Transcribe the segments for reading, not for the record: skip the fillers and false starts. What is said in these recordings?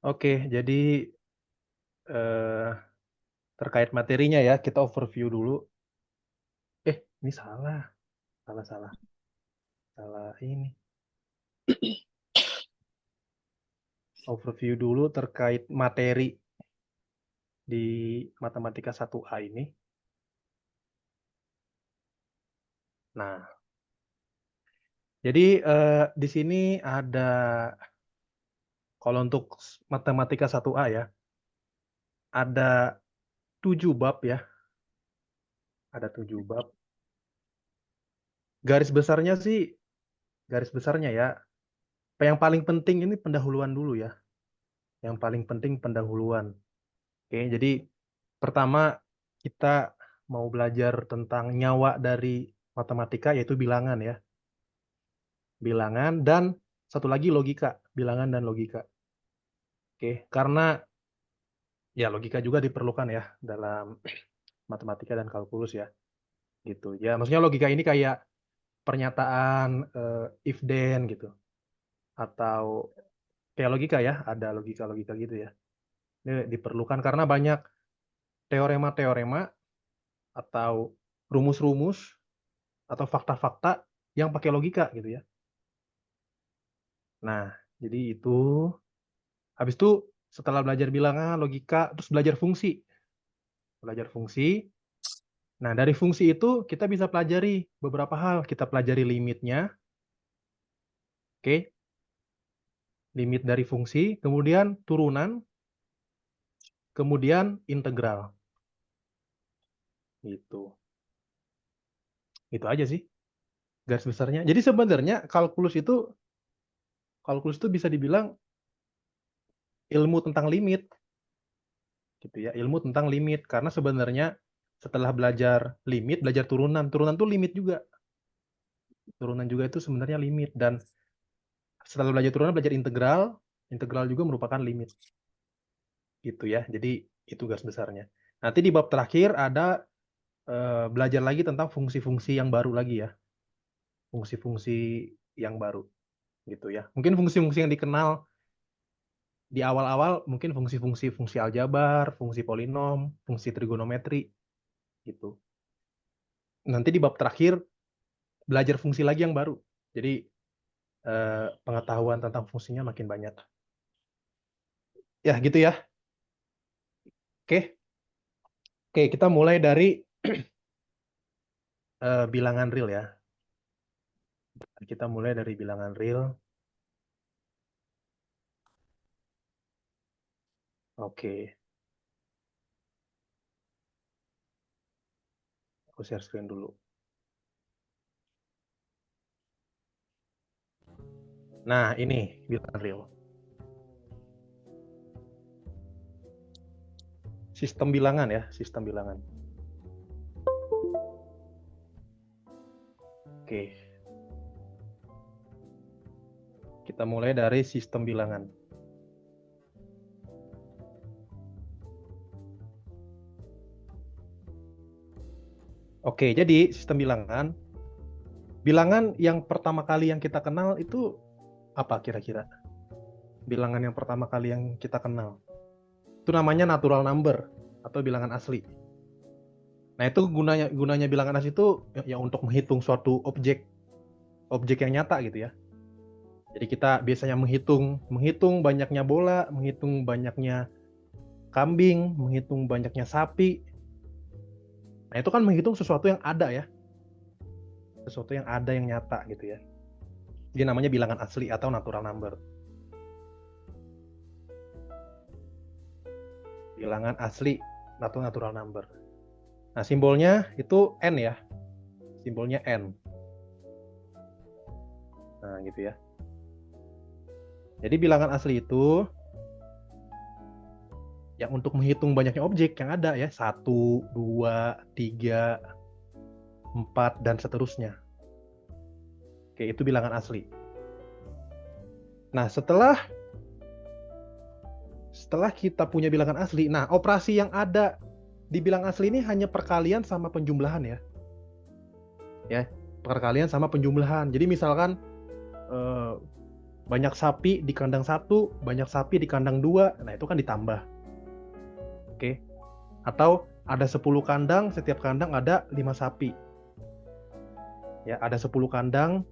Oke, jadi eh, terkait materinya ya, kita overview dulu. Ini salah, salah, salah, salah ini. Overview dulu terkait materi di Matematika 1A ini. Nah, jadi di sini ada, kalau untuk Matematika 1A ya, ada 7 bab ya, ada 7 bab. Garis besarnya sih, garis besarnya ya, yang paling penting ini pendahuluan dulu ya. Yang paling penting pendahuluan. Oke, jadi pertama kita mau belajar tentang nyawa dari matematika, yaitu bilangan ya. Bilangan dan satu lagi logika, bilangan dan logika. Oke, karena ya logika juga diperlukan ya dalam matematika dan kalkulus ya. Gitu. Ya, maksudnya logika ini kayak pernyataan if then gitu, atau kayak logika ya, ada logika-logika gitu ya. Ini diperlukan karena banyak teorema-teorema atau rumus-rumus atau fakta-fakta yang pakai logika gitu ya. Nah, jadi itu. Habis itu setelah belajar bilangan, logika, terus belajar fungsi. Belajar fungsi. Nah, dari fungsi itu kita bisa pelajari beberapa hal. Kita pelajari limitnya, oke? Limit dari fungsi, kemudian turunan, kemudian integral. Gitu. Itu aja sih garis besarnya. Jadi sebenarnya kalkulus itu bisa dibilang ilmu tentang limit gitu ya, ilmu tentang limit karena sebenarnya setelah belajar limit, belajar turunan, turunan tuh limit juga. Turunan juga itu sebenarnya limit, dan setelah belajar turunan belajar integral, integral juga merupakan limit. Gitu ya. Jadi itu garis besarnya. Nanti di bab terakhir ada belajar lagi tentang fungsi-fungsi yang baru lagi ya. Fungsi-fungsi yang baru gitu ya. Mungkin fungsi-fungsi yang dikenal di awal-awal mungkin fungsi-fungsi fungsi aljabar, fungsi polinom, fungsi trigonometri gitu. Nanti di bab terakhir belajar fungsi lagi yang baru. Jadi pengetahuan tentang fungsinya makin banyak. Ya, gitu ya. Oke. Oke, kita mulai dari bilangan real ya. Kita mulai dari bilangan real. Oke, aku share screen dulu. Nah, ini bilangan real. Sistem bilangan ya, sistem bilangan. Oke. Kita mulai dari sistem bilangan. Oke, jadi sistem bilangan. Bilangan yang pertama kali yang kita kenal itu apa kira-kira? Bilangan yang pertama kali yang kita kenal. Itu namanya natural number atau bilangan asli. Nah, itu gunanya bilangan asli itu ya untuk menghitung suatu objek yang nyata gitu ya. Jadi kita biasanya menghitung banyaknya bola, menghitung banyaknya kambing, menghitung banyaknya sapi. Nah, itu kan menghitung sesuatu yang ada ya. Sesuatu yang ada yang nyata gitu ya. Jadi namanya bilangan asli atau natural number. Bilangan asli atau natural number. Nah, simbolnya itu N ya. Simbolnya N. Nah, gitu ya. Jadi bilangan asli itu yang untuk menghitung banyaknya objek yang ada ya. 1, 2, 3, 4, dan seterusnya. Oke, itu bilangan asli. Nah, setelah kita punya bilangan asli, nah operasi yang ada di bilangan asli ini hanya perkalian sama penjumlahan ya. Ya, perkalian sama penjumlahan. Jadi misalkan banyak sapi di kandang 1, banyak sapi di kandang 2, nah itu kan ditambah. Oke. Atau ada 10 kandang, setiap kandang ada 5 sapi. Ya, ada 10 kandang,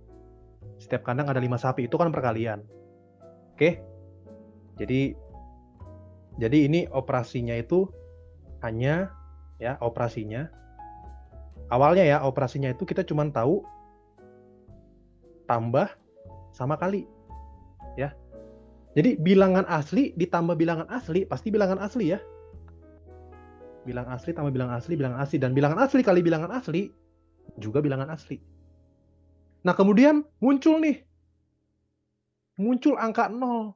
setiap kandang ada 5 sapi, itu kan perkalian. Oke. Jadi ini operasinya itu hanya ya operasinya. Awalnya ya operasinya itu kita cuma tahu tambah sama kali. Ya. Jadi bilangan asli ditambah bilangan asli pasti bilangan asli ya. Bilang asli tambah bilangan asli, dan bilangan asli kali bilangan asli juga bilangan asli. Nah, kemudian muncul angka 0.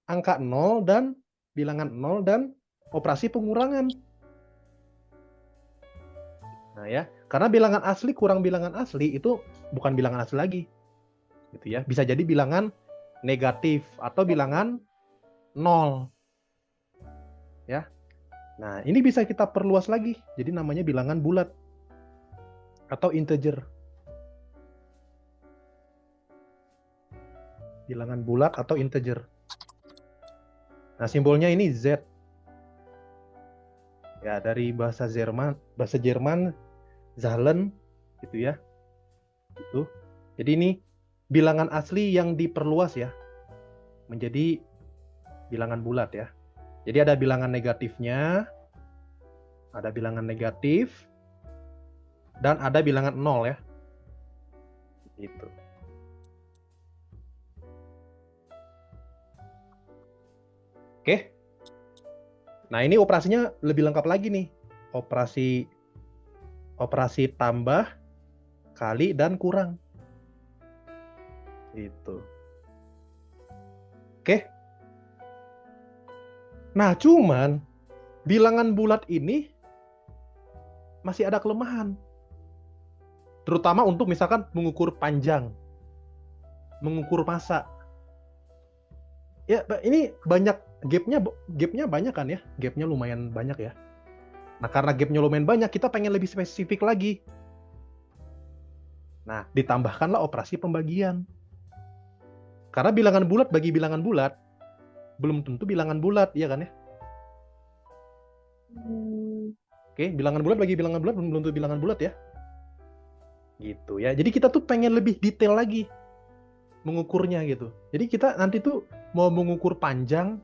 Angka 0 dan bilangan 0 dan operasi pengurangan. Nah ya, karena bilangan asli kurang bilangan asli itu bukan bilangan asli lagi. Gitu ya. Bisa jadi bilangan negatif atau bilangan 0. Ya. Nah, ini bisa kita perluas lagi. Jadi namanya bilangan bulat atau integer. Bilangan bulat atau integer. Nah, simbolnya ini Z. Ya, dari bahasa Jerman Zahlen gitu ya. Gitu. Jadi ini bilangan asli yang diperluas ya menjadi bilangan bulat ya. Jadi ada bilangan negatifnya, ada bilangan negatif, dan ada bilangan 0 ya. Gitu. Oke. Nah, ini operasinya lebih lengkap lagi nih. Operasi tambah, kali, dan kurang. Gitu. Oke. Nah, cuman bilangan bulat ini masih ada kelemahan. Terutama untuk misalkan mengukur panjang, mengukur masa. Ya, ini banyak gapnya banyak kan ya? Gapnya lumayan banyak ya. Nah, karena gapnya lumayan banyak, kita pengen lebih spesifik lagi. Nah, ditambahkanlah operasi pembagian. Karena bilangan bulat bagi bilangan bulat, belum tentu bilangan bulat, iya kan ya? Oke, bilangan bulat bagi bilangan bulat belum tentu bilangan bulat ya. Gitu ya. Jadi kita tuh pengen lebih detail lagi mengukurnya gitu. Jadi kita nanti tuh mau mengukur panjang,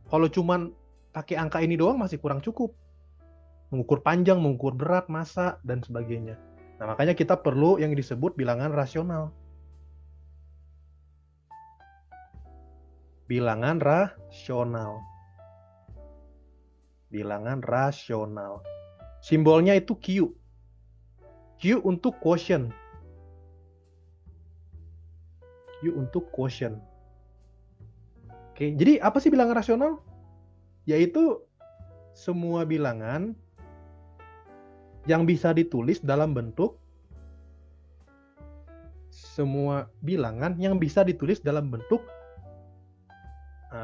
kalau cuman pakai angka ini doang masih kurang cukup. Mengukur panjang, mengukur berat, massa, dan sebagainya. Nah, makanya kita perlu yang disebut bilangan rasional. Bilangan rasional. Bilangan rasional. Simbolnya itu Q. Q untuk quotient. Q untuk quotient. Oke, jadi apa sih bilangan rasional? Yaitu semua bilangan yang bisa ditulis dalam bentuk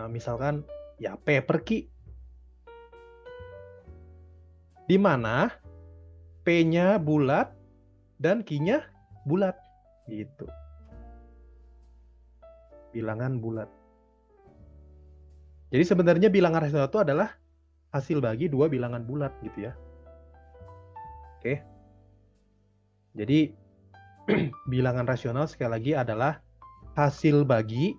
misalkan ya P per Q, di mana P-nya bulat dan Q-nya bulat gitu. Bilangan bulat. Jadi sebenarnya bilangan rasional itu adalah hasil bagi dua bilangan bulat gitu ya. Oke. Jadi bilangan rasional sekali lagi adalah hasil bagi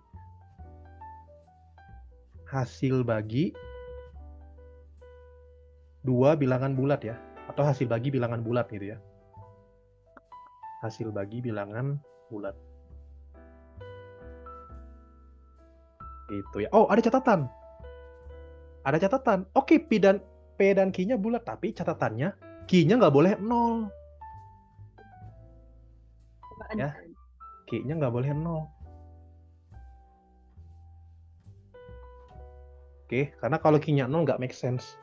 dua bilangan bulat ya, atau hasil bagi bilangan bulat gitu ya. Hasil bagi bilangan bulat. Gitu ya. Oh, ada catatan. Oke, P dan Q-nya bulat, tapi catatannya Q-nya nggak boleh 0. Ya, Q-nya nggak boleh 0. Oke, karena kalau Q-nya 0 nggak make sense.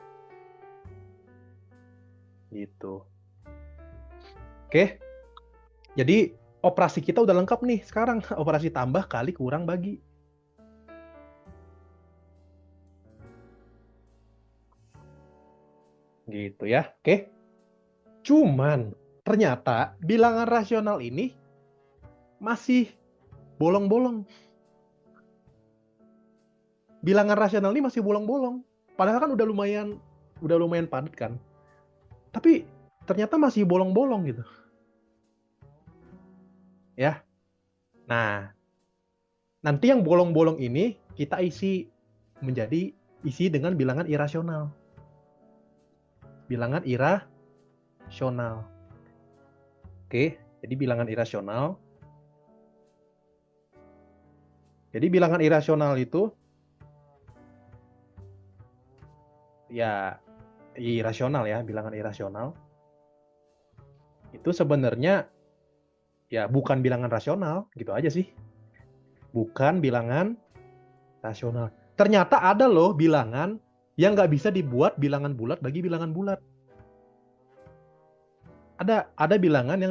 Gitu. Oke. Jadi operasi kita udah lengkap nih sekarang. Operasi tambah, kali, kurang, bagi. Gitu ya. Oke. Cuman ternyata bilangan rasional ini masih bolong-bolong. bilangan rasional ini masih bolong-bolong. Padahal kan udah lumayan padat kan. Tapi ternyata masih bolong-bolong gitu. Ya. Nah, nanti yang bolong-bolong ini kita isi dengan bilangan irasional. Bilangan irasional. Oke, jadi bilangan irasional. Jadi bilangan irasional itu ya irasional ya, bilangan irasional. Itu sebenarnya ya bukan bilangan rasional, gitu aja sih. Bukan bilangan rasional. Ternyata ada loh bilangan yang nggak bisa dibuat bilangan bulat bagi bilangan bulat. Ada bilangan yang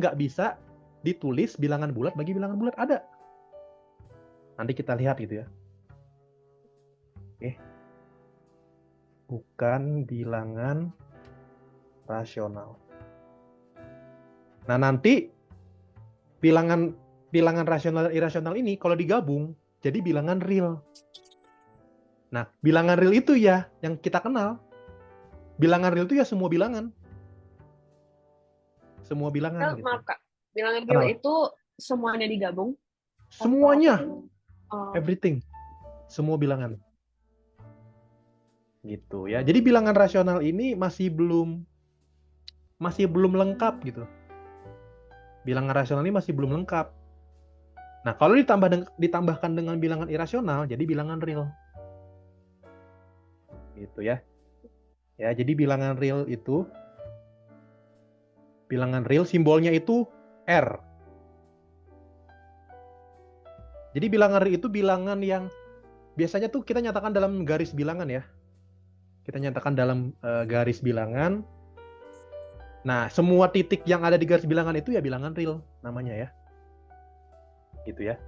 nggak bisa ditulis bilangan bulat bagi bilangan bulat, ada. Nanti kita lihat gitu ya. Oke. Bukan bilangan rasional. Nah, nanti bilangan rasional dan irasional ini kalau digabung jadi bilangan real. Nah, bilangan real itu ya yang kita kenal. Bilangan real itu ya semua bilangan. Semua bilangan. Gitu. Maaf Kak, bilangan real itu semuanya digabung? Semuanya. Everything. Semua bilangan. Gitu ya. Jadi bilangan rasional ini masih belum lengkap gitu. Bilangan rasional ini masih belum lengkap. Nah, kalau ditambahkan dengan bilangan irasional jadi bilangan real. Gitu ya. Ya, jadi bilangan real simbolnya itu R. Jadi bilangan real itu bilangan yang biasanya tuh kita nyatakan dalam garis bilangan ya. Kita nyatakan dalam garis bilangan. Nah, semua titik yang ada di garis bilangan itu ya bilangan real namanya ya. Gitu ya.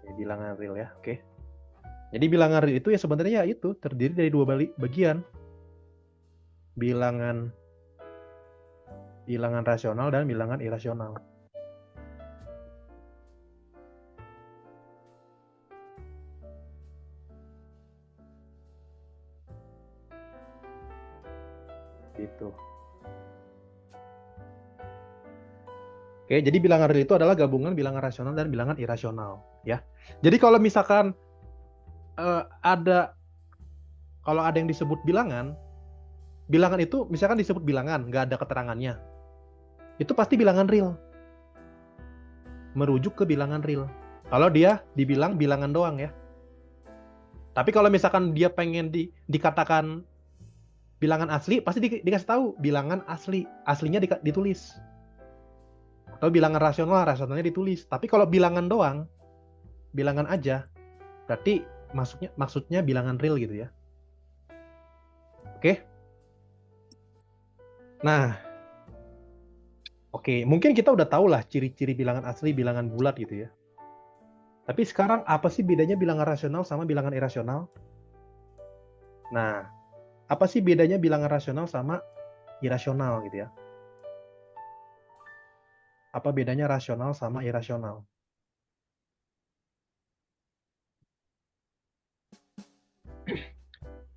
Ya bilangan real ya, oke. Jadi bilangan real itu ya sebenarnya itu terdiri dari dua bagian. Bilangan rasional dan bilangan irasional. Gitu. Oke, jadi bilangan real itu adalah gabungan bilangan rasional dan bilangan irasional, ya. Jadi kalau misalkan ada yang disebut bilangan itu misalkan disebut bilangan, nggak ada keterangannya, itu pasti bilangan real. Merujuk ke bilangan real. Kalau dia dibilang bilangan doang ya. Tapi kalau misalkan dia pengen dikatakan bilangan asli, pasti dikasih tahu bilangan asli. Aslinya ditulis. Atau bilangan rasionalnya ditulis. Tapi kalau bilangan doang, bilangan aja, berarti maksudnya bilangan real gitu ya. Oke? Nah, oke, mungkin kita udah tahu lah ciri-ciri bilangan asli, bilangan bulat gitu ya. Tapi sekarang apa sih bedanya bilangan rasional sama bilangan irasional? Nah, apa sih bedanya bilangan rasional sama irasional gitu ya? Apa bedanya rasional sama irasional?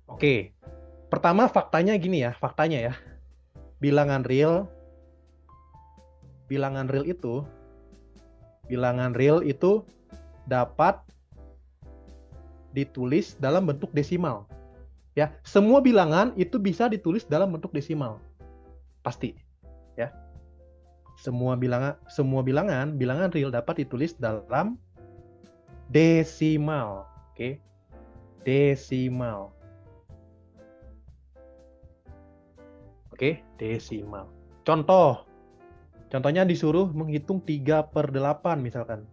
Oke, pertama faktanya gini ya, bilangan real itu dapat ditulis dalam bentuk desimal. Ya, semua bilangan itu bisa ditulis dalam bentuk desimal. Pasti, ya. Semua bilangan real dapat ditulis dalam desimal. Oke. Desimal. Oke, desimal. Contohnya disuruh menghitung 3/8 misalkan.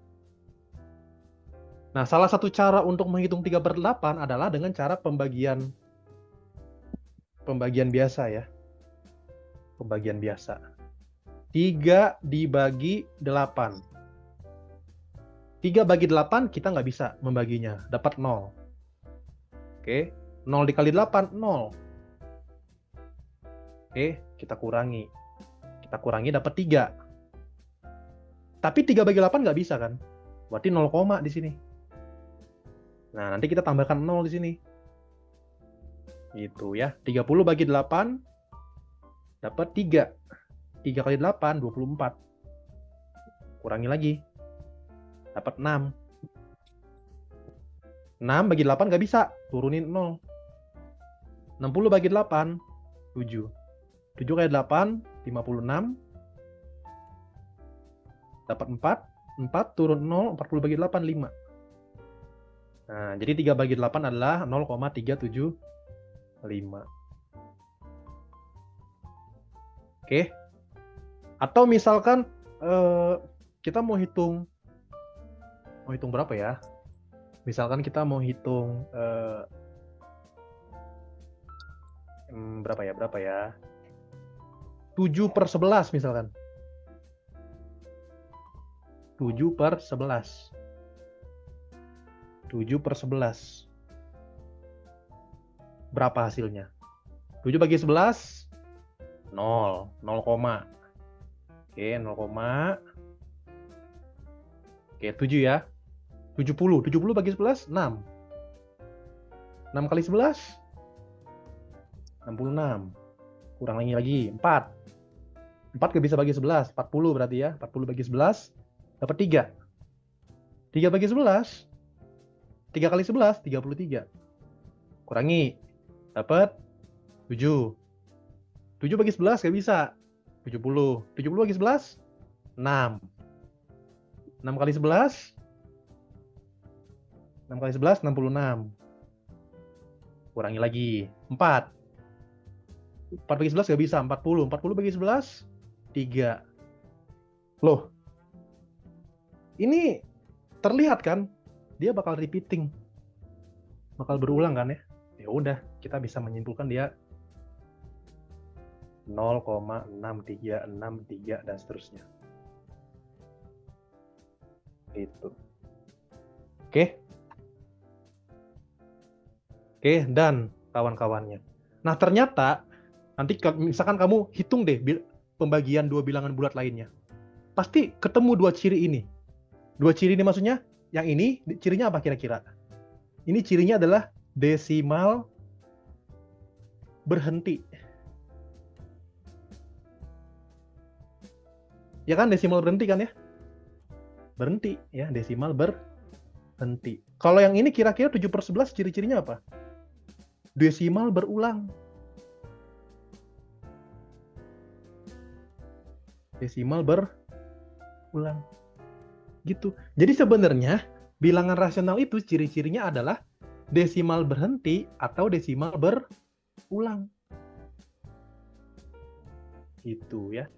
Nah, salah satu cara untuk menghitung 3/8 adalah dengan cara pembagian biasa ya. Pembagian biasa. 3 dibagi 8. 3 bagi 8 kita nggak bisa membaginya, dapat 0. Oke, 0 dikali 8, 0. Oke, kita kurangi. Kita kurangi dapat 3. Tapi 3 bagi 8 nggak bisa kan? Berarti 0, di sini. Nah, nanti kita tambahkan 0 di sini. Gitu ya. 30 bagi 8 dapat 3. 3 kali 8 24. Kurangi lagi. Dapat 6. 6 bagi 8 nggak bisa, turunin 0. 60 bagi 8 7. 7 kali 8 56. Dapat 4. 4 turun 0, 40 bagi 8 5. Nah, jadi 3 bagi 8 adalah 0,375. Oke. Atau misalkan kita mau hitung berapa ya? Misalkan kita mau hitung berapa ya? 7/11 misalkan. 7/11. 7/11. Berapa hasilnya? 7 bagi 11 0, 0, oke, 0, oke, 7 ya. 70 bagi 11 6. 6 kali 11 66. Kurang lagi 4. 4 gak bisa bagi 11, 40 berarti ya. 40 bagi 11 dapat 3. 3 bagi 11 3 kali 11 33. Kurangi dapat 7. 7 bagi 11 gak bisa. 70. 70 bagi 11 6. 6 kali 11 66. Kurangi lagi 4. 4 bagi 11 gak bisa. 40. 40 bagi 11 3. Loh, ini terlihat kan dia bakal repeating, bakal berulang kan ya. Ya udah, kita bisa menyimpulkan dia 0,6363 dan seterusnya. Itu. Oke, dan kawan-kawannya. Nah, ternyata nanti misalkan kamu hitung deh pembagian dua bilangan bulat lainnya. Pasti ketemu dua ciri ini. Dua ciri ini maksudnya, yang ini cirinya apa kira-kira? Ini cirinya adalah desimal berhenti. Ya kan, desimal berhenti kan ya? Berhenti ya, desimal berhenti. Kalau yang ini kira-kira 7/11 ciri-cirinya apa? Desimal berulang. Desimal berulang. Gitu. Jadi sebenarnya bilangan rasional itu ciri-cirinya adalah desimal berhenti atau desimal berulang. Itu ya.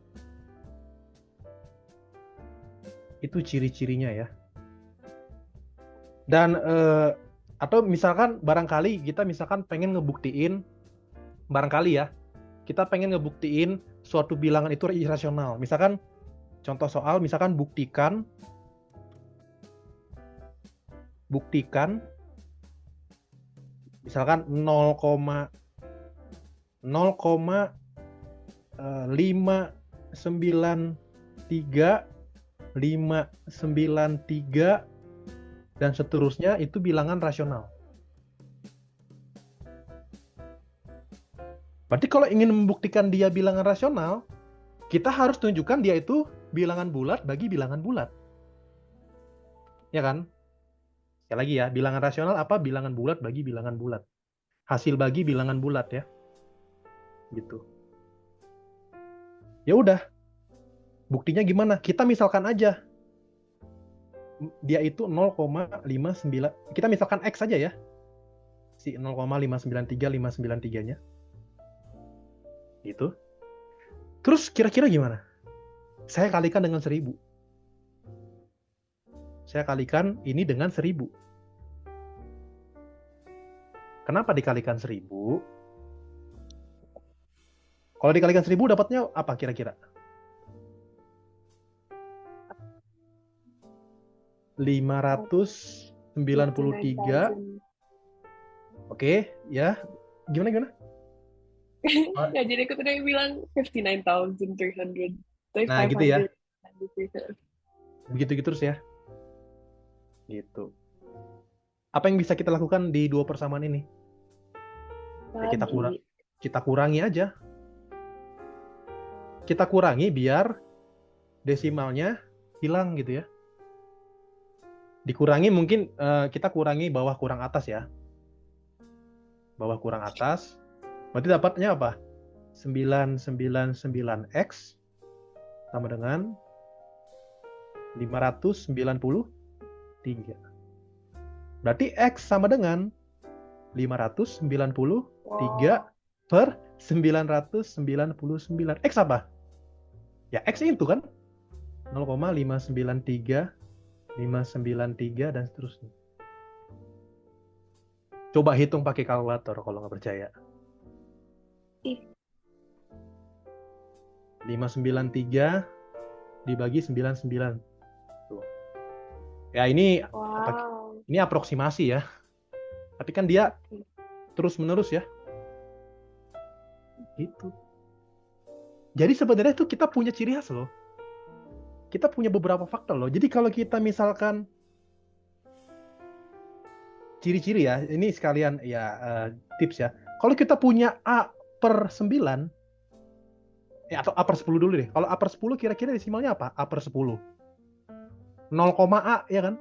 Itu ciri-cirinya ya. Dan atau misalkan barangkali kita pengen ngebuktiin, barangkali ya, kita pengen ngebuktiin suatu bilangan itu irasional. Misalkan contoh soal, misalkan buktikan misalkan 0,593 dan seterusnya itu bilangan rasional. Berarti kalau ingin membuktikan dia bilangan rasional, kita harus tunjukkan dia itu bilangan bulat bagi bilangan bulat. Ya kan? Sekali lagi ya, bilangan rasional apa? Bilangan bulat bagi bilangan bulat. Hasil bagi bilangan bulat ya. Gitu. Ya udah. Buktinya gimana? Kita misalkan aja dia itu 0,59. Kita misalkan X aja ya. Si 0,593 nya. Gitu. Terus kira-kira gimana? Saya kalikan dengan 1000. Saya kalikan ini dengan 1000. Kenapa dikalikan 1000? Kalau dikalikan 1000 dapatnya apa kira-kira? 593. Oke, ya. Gimana? Ya, jadi aku tadi bilang 59,300. Nah, gitu ya. Begitu terus ya. Gitu. Apa yang bisa kita lakukan di dua persamaan ini? Ya, Bagi. kita kurangi aja. Kita kurangi biar desimalnya hilang gitu ya. Dikurangi mungkin kita kurangi bawah kurang atas ya. Bawah kurang atas. Berarti dapatnya apa? 999X sama dengan 593. Berarti X sama dengan 593 Wow. per 999. X apa? Ya X itu kan 0,593, 593 dan seterusnya. Coba hitung pakai kalkulator kalau nggak percaya. Ih. 593 dibagi 99. Tuh. Ya ini Wow. ini aproksimasi ya. Tapi kan dia terus-menerus ya. Gitu. Jadi sebenarnya tuh kita punya ciri khas loh. Kita punya beberapa faktor loh. Jadi kalau kita misalkan ciri-ciri ya, ini sekalian ya tips ya. Kalau kita punya A per 9, ya atau A per 10 dulu deh. Kalau A per 10 kira-kira desimalnya apa? A per 10. 0, A ya kan?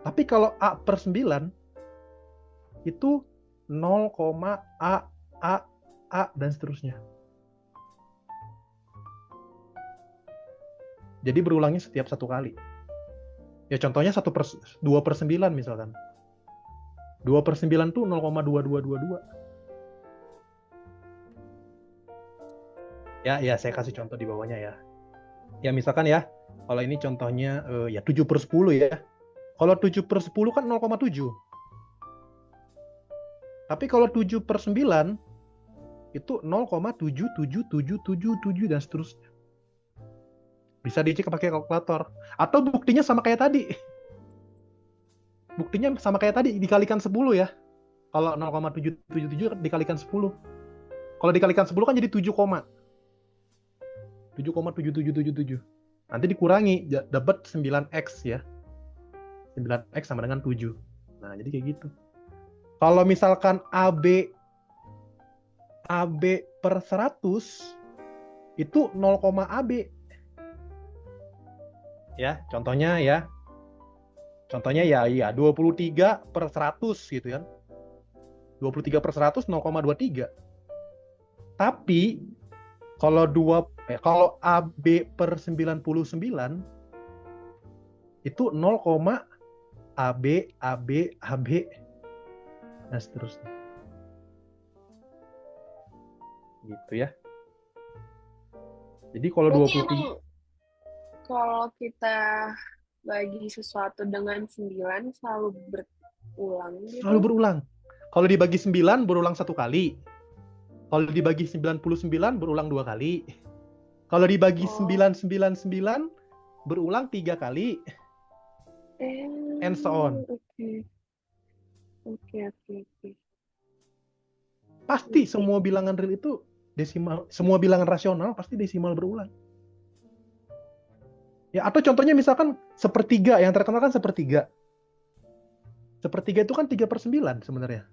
Tapi kalau A per 9 itu 0, A, A, A dan seterusnya. Jadi berulangnya setiap satu kali. Ya contohnya 2 per 9 misalkan. 2 per 9 tuh 0,2222. Ya saya kasih contoh di bawahnya ya. Ya misalkan ya, kalau ini contohnya ya 7 per 10 ya. Kalau 7 per 10 kan 0,7. Tapi kalau 7 per 9 itu 0,77777 dan seterusnya. Bisa dicek pakai kalkulator. Atau buktinya sama kayak tadi. Buktinya sama kayak tadi, dikalikan 10 ya. Kalau 0,777 dikalikan 10. Kalau dikalikan 10 kan jadi 7,7777. Nanti dikurangi, dapat 9X ya. 9X sama dengan 7. Nah, jadi kayak gitu. Kalau misalkan AB per 100 itu 0, AB. Ya, contohnya ya. Contohnya ya 23 per 100 gitu kan. 23 per 100 0,23. Tapi kalau AB per 99 itu 0, AB, AB, AB, dan seterusnya. Gitu ya. Jadi kalau Berarti 23 emang kalau kita bagi sesuatu dengan 9 selalu berulang selalu gitu? berulang. Kalau dibagi 9 berulang satu kali. Kalau dibagi 99 berulang dua kali. Kalau dibagi Oh, 999 berulang tiga kali. And so on. oke. Oke, oke, oke. Pasti Ngerti. semua bilangan real itu desimal. Semua bilangan rasional pasti desimal berulang. Ya, atau contohnya misalkan sepertiga, yang terkenal kan sepertiga. Sepertiga itu kan 3 per 9 sebenarnya.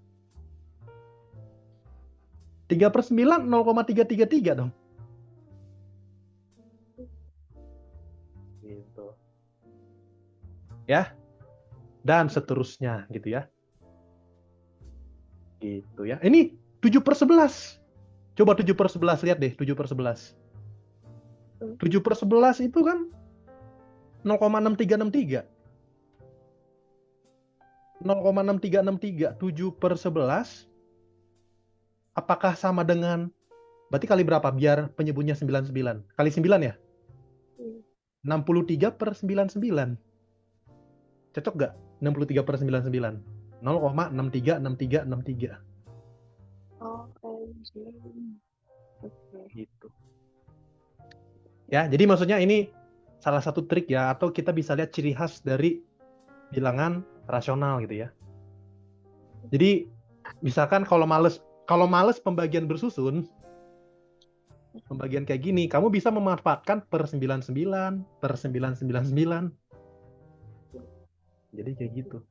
3 per 9, 0,333 dong. Gitu. Ya, dan seterusnya gitu ya. Gitu ya. Ini 7 per 11. Coba 7 per 11, lihat deh 7 per 11. 7 per 11 itu kan 0,6363. 0,6363. 7 per 11 apakah sama dengan, berarti kali berapa biar penyebutnya 99? Kali 9 ya? 63 per 99. Cocok nggak? 63 per 99. 0,636363. Oh, oke. Gitu. Ya, jadi maksudnya ini salah satu trik ya, atau kita bisa lihat ciri khas dari bilangan rasional gitu ya. Jadi misalkan kalau males pembagian bersusun, pembagian kayak gini, kamu bisa memanfaatkan per 99, per 999. Jadi kayak gitu.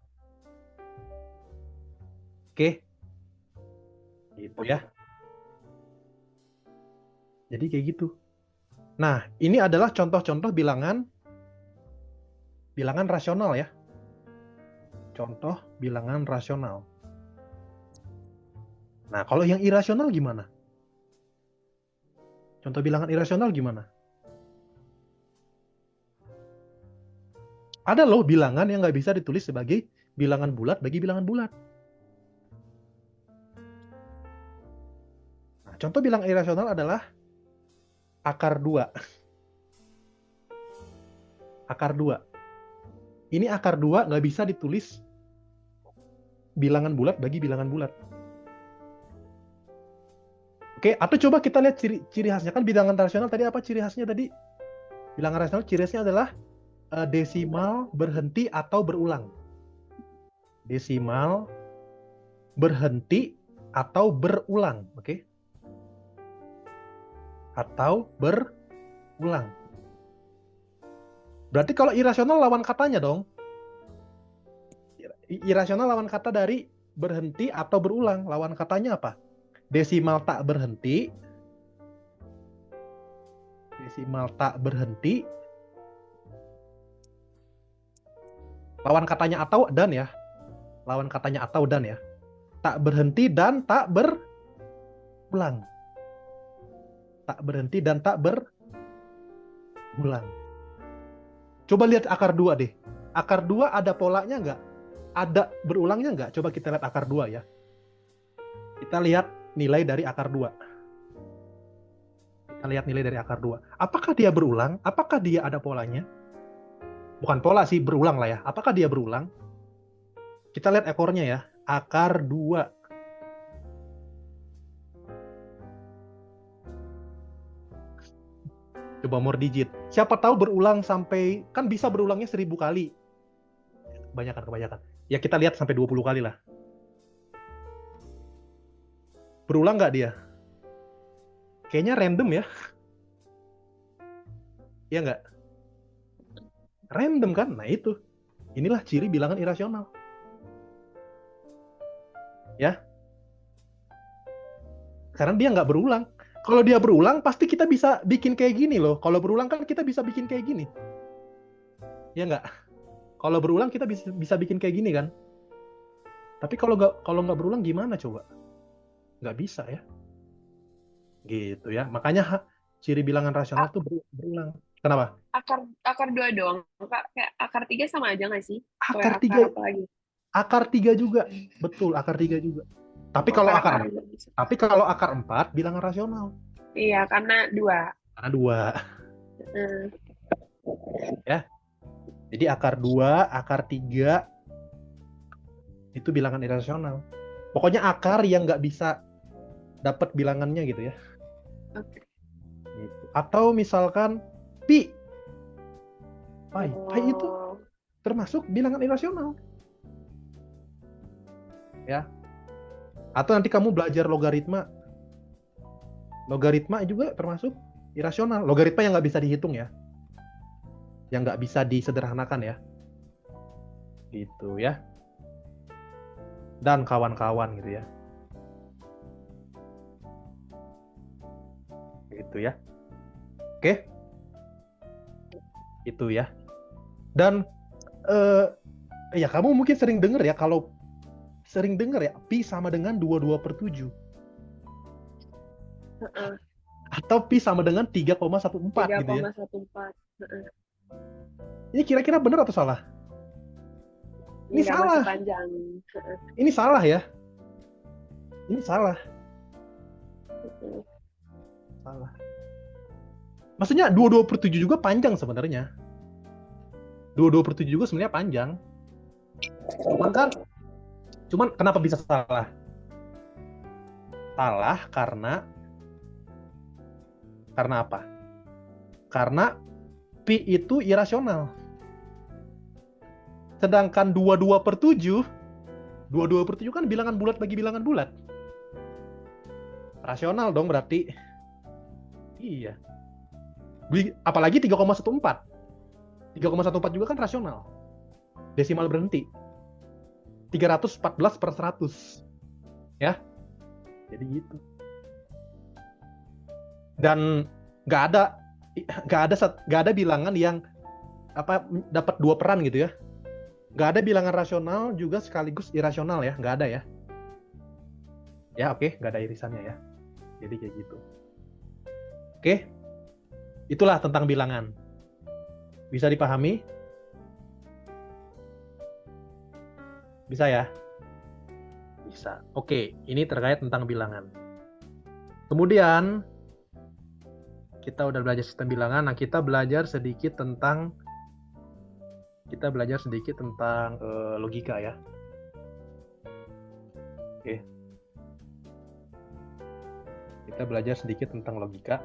Oke, gitu ya. Jadi kayak gitu. Nah, ini adalah contoh-contoh bilangan rasional ya. Contoh bilangan rasional. Nah, kalau yang irasional gimana? Contoh bilangan irasional gimana? Ada loh bilangan yang nggak bisa ditulis sebagai bilangan bulat bagi bilangan bulat. Nah, contoh bilangan irasional adalah akar 2. Akar 2. Ini akar 2 nggak bisa ditulis bilangan bulat bagi bilangan bulat. Oke, atau coba kita lihat ciri khasnya. Kan bilangan rasional tadi apa ciri khasnya tadi? Bilangan rasional ciri khasnya adalah desimal berhenti atau berulang. Desimal berhenti atau berulang, oke? Atau berulang. Berarti kalau irasional lawan katanya dong. Irasional lawan kata dari berhenti atau berulang. Lawan katanya apa? Desimal tak berhenti. Desimal tak berhenti. Lawan katanya atau dan ya. Lawan katanya atau dan ya. Tak berhenti dan tak berulang. Tak berhenti dan tak berulang. Coba lihat akar 2 deh. Akar 2 ada polanya nggak? Ada berulangnya nggak? Coba kita lihat akar 2 ya. Kita lihat nilai dari akar 2. Kita lihat nilai dari akar 2. Apakah dia berulang? Apakah dia ada polanya? Bukan pola sih, berulang lah ya. Apakah dia berulang? Kita lihat ekornya ya. Akar 2. Coba more digit. Siapa tahu berulang sampai, kan bisa berulangnya 1000 kali. Kebanyakan. Ya kita lihat sampai 20 kali lah. Berulang nggak dia? Kayaknya random ya. Iya nggak? Random kan? Nah itu. Inilah ciri bilangan irasional. Ya. Karena dia nggak berulang. Kalau dia berulang, pasti kita bisa bikin kayak gini loh. Kalau berulang kan kita bisa bikin kayak gini. Ya nggak? Kalau berulang kita bisa bikin kayak gini kan? Tapi kalau nggak berulang gimana coba? Nggak bisa ya. Gitu ya. Makanya ciri bilangan rasional tuh berulang. Kenapa? Akar 2 doang, Kak. Kayak akar 3 sama aja nggak sih? Akar Akar 3. apa lagi? Akar 3 juga. Betul, akar 3 juga. Tapi Oh, kalau akar akar nggak bisa. tapi kalau akar 4 bilangan rasional. Iya, karena 2. Karena 2. Hmm. Ya. Jadi akar 2, akar 3 itu bilangan irasional. Pokoknya akar yang nggak bisa dapat bilangannya gitu ya. Oke. Gitu. Atau misalkan pi. Pi itu Oh, termasuk bilangan irasional. Ya. Atau nanti kamu belajar logaritma. Logaritma juga termasuk irasional. Logaritma yang nggak bisa dihitung ya. Yang nggak bisa disederhanakan ya. Gitu ya. Dan kawan-kawan gitu ya. Gitu ya. Oke. Itu ya. Dan ya kamu mungkin sering dengar ya, kalau sering dengar ya, pi sama dengan 22/7. Atau pi sama dengan 3,14 gitu ya. 3,14. Ini kira-kira benar atau salah? Ini Nggak, salah. masih panjang. Ini salah ya. Ini salah. Salah. Maksudnya 22/7 juga panjang sebenarnya. 22/7 juga sebenarnya panjang. Cuman kenapa bisa salah? Salah karena apa? Karena pi itu irasional. Sedangkan 22/7 kan bilangan bulat bagi bilangan bulat. Rasional dong berarti. Iya. Apalagi 3,14. 3,14 juga kan rasional. Desimal berhenti. 314/100. Ya, jadi gitu. Dan nggak ada nggak ada bilangan yang dapat dua peran gitu ya. Nggak ada bilangan rasional juga sekaligus irasional ya, nggak ada ya. Ya oke, nggak ada irisannya ya. Jadi kayak gitu. Oke, itulah tentang bilangan. Bisa dipahami? Bisa ya? Bisa. Oke, ini terkait tentang bilangan. Kemudian kita udah belajar sistem bilangan, nah kita belajar sedikit tentang logika ya. Oke. Kita belajar sedikit tentang logika.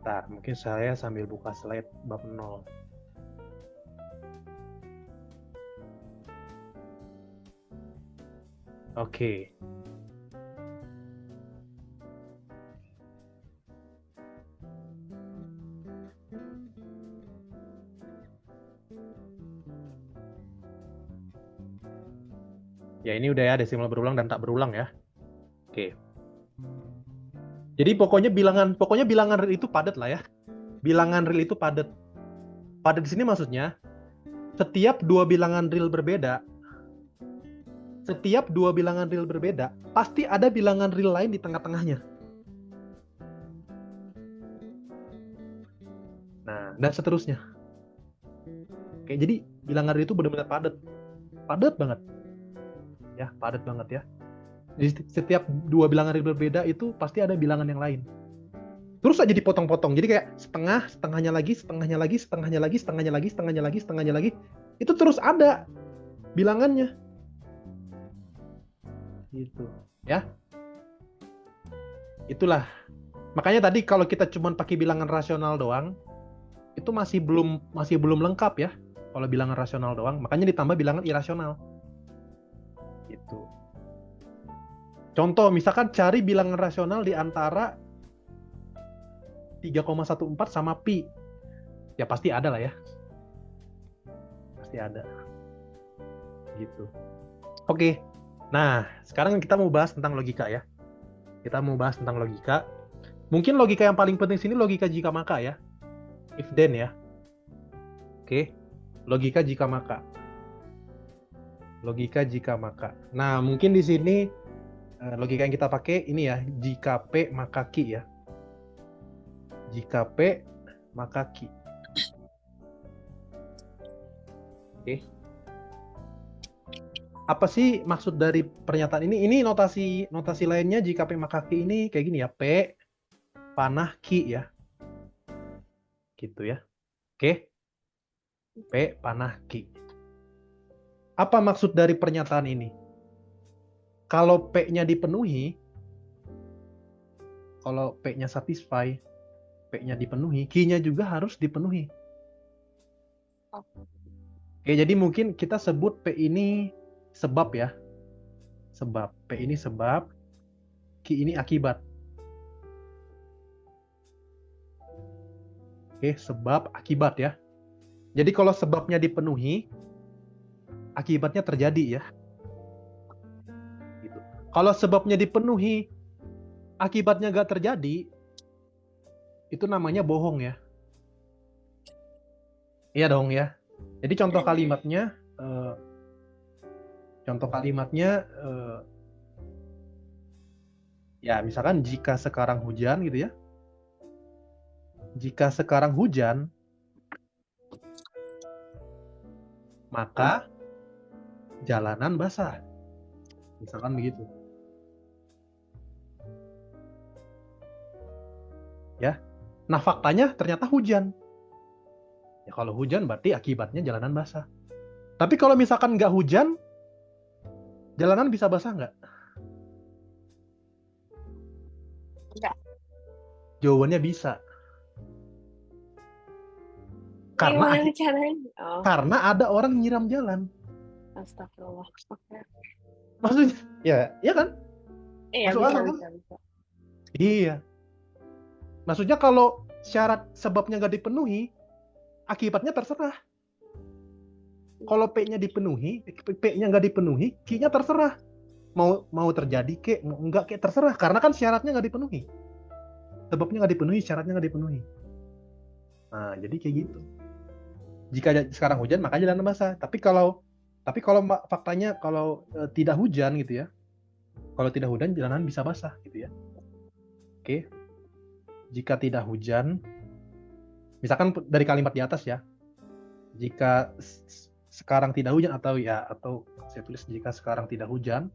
Bentar, mungkin saya sambil buka slide bab 0. Oke. Ya ini udah ya, desimal berulang dan tak berulang ya. Oke. Jadi pokoknya bilangan real itu padat lah ya. Bilangan real itu padat. Padat di sini maksudnya setiap dua bilangan real berbeda, pasti ada bilangan real lain di tengah-tengahnya. Nah, dan seterusnya. Oke, jadi bilangan real itu benar-benar padat. Padat banget. Ya, padat banget ya. Jadi setiap dua bilangan real berbeda itu pasti ada bilangan yang lain. Terus aja dipotong-potong. Jadi kayak setengahnya lagi. Itu terus ada bilangannya. Gitu. Ya. Itulah. Makanya tadi kalau kita cuma pakai bilangan rasional doang, itu masih belum lengkap ya. Kalau bilangan rasional doang, makanya ditambah bilangan irasional. Gitu. Contoh, misalkan cari bilangan rasional di antara 3,14 sama pi. Ya pasti ada lah ya. Pasti ada. Gitu. Oke. Nah, sekarang kita mau bahas tentang logika ya. Kita mau bahas tentang logika. Mungkin logika yang paling penting sini logika jika maka ya. If then ya. Oke. Logika jika maka. Logika jika maka. Nah, mungkin di sini logika yang kita pakai ini ya, jika P maka Q ya. Jika P maka Q. Oke. Apa sih maksud dari pernyataan ini? Ini notasi lainnya jika P maka Q ini kayak gini ya, P panah Q ya. Gitu ya. Oke. P panah Q. Apa maksud dari pernyataan ini? Kalau P-nya dipenuhi, kalau P-nya satisfy, P-nya dipenuhi, Q-nya juga harus dipenuhi. Oke, jadi mungkin kita sebut P ini sebab ya. Sebab. P ini sebab, Q ini akibat. Oke, sebab, akibat ya. Jadi kalau sebabnya dipenuhi, akibatnya terjadi ya. Gitu. Kalau sebabnya dipenuhi, akibatnya nggak terjadi, itu namanya bohong ya. Iya dong ya. Jadi contoh kalimatnya, ya misalkan jika sekarang hujan gitu ya. Jika sekarang hujan, maka jalanan basah. Misalkan begitu. Ya. Nah, faktanya ternyata hujan. Ya kalau hujan berarti akibatnya jalanan basah. Tapi kalau misalkan nggak hujan, jalanan bisa basah nggak? Enggak. Jawabannya bisa. Gimana caranya? Oh, Karena ada orang nyiram jalan. astagfirullah. Oke. Maksudnya, ya kan? Iya, Masuk akal kan? bisa. Iya. Maksudnya kalau syarat sebabnya nggak dipenuhi, akibatnya terserah. Kalau P-nya dipenuhi, P-nya nggak dipenuhi, Q-nya terserah. Mau terjadi kek, mau enggak kek, terserah. Karena kan syaratnya nggak dipenuhi. Sebabnya nggak dipenuhi, syaratnya nggak dipenuhi. Nah, jadi kayak gitu. Jika sekarang hujan, maka jalanan basah. Tapi kalau faktanya kalau tidak hujan gitu ya, kalau tidak hujan jalanan bisa basah gitu ya. Oke. Jika tidak hujan, misalkan dari kalimat di atas ya, jika sekarang tidak hujan atau saya tulis jika sekarang tidak hujan,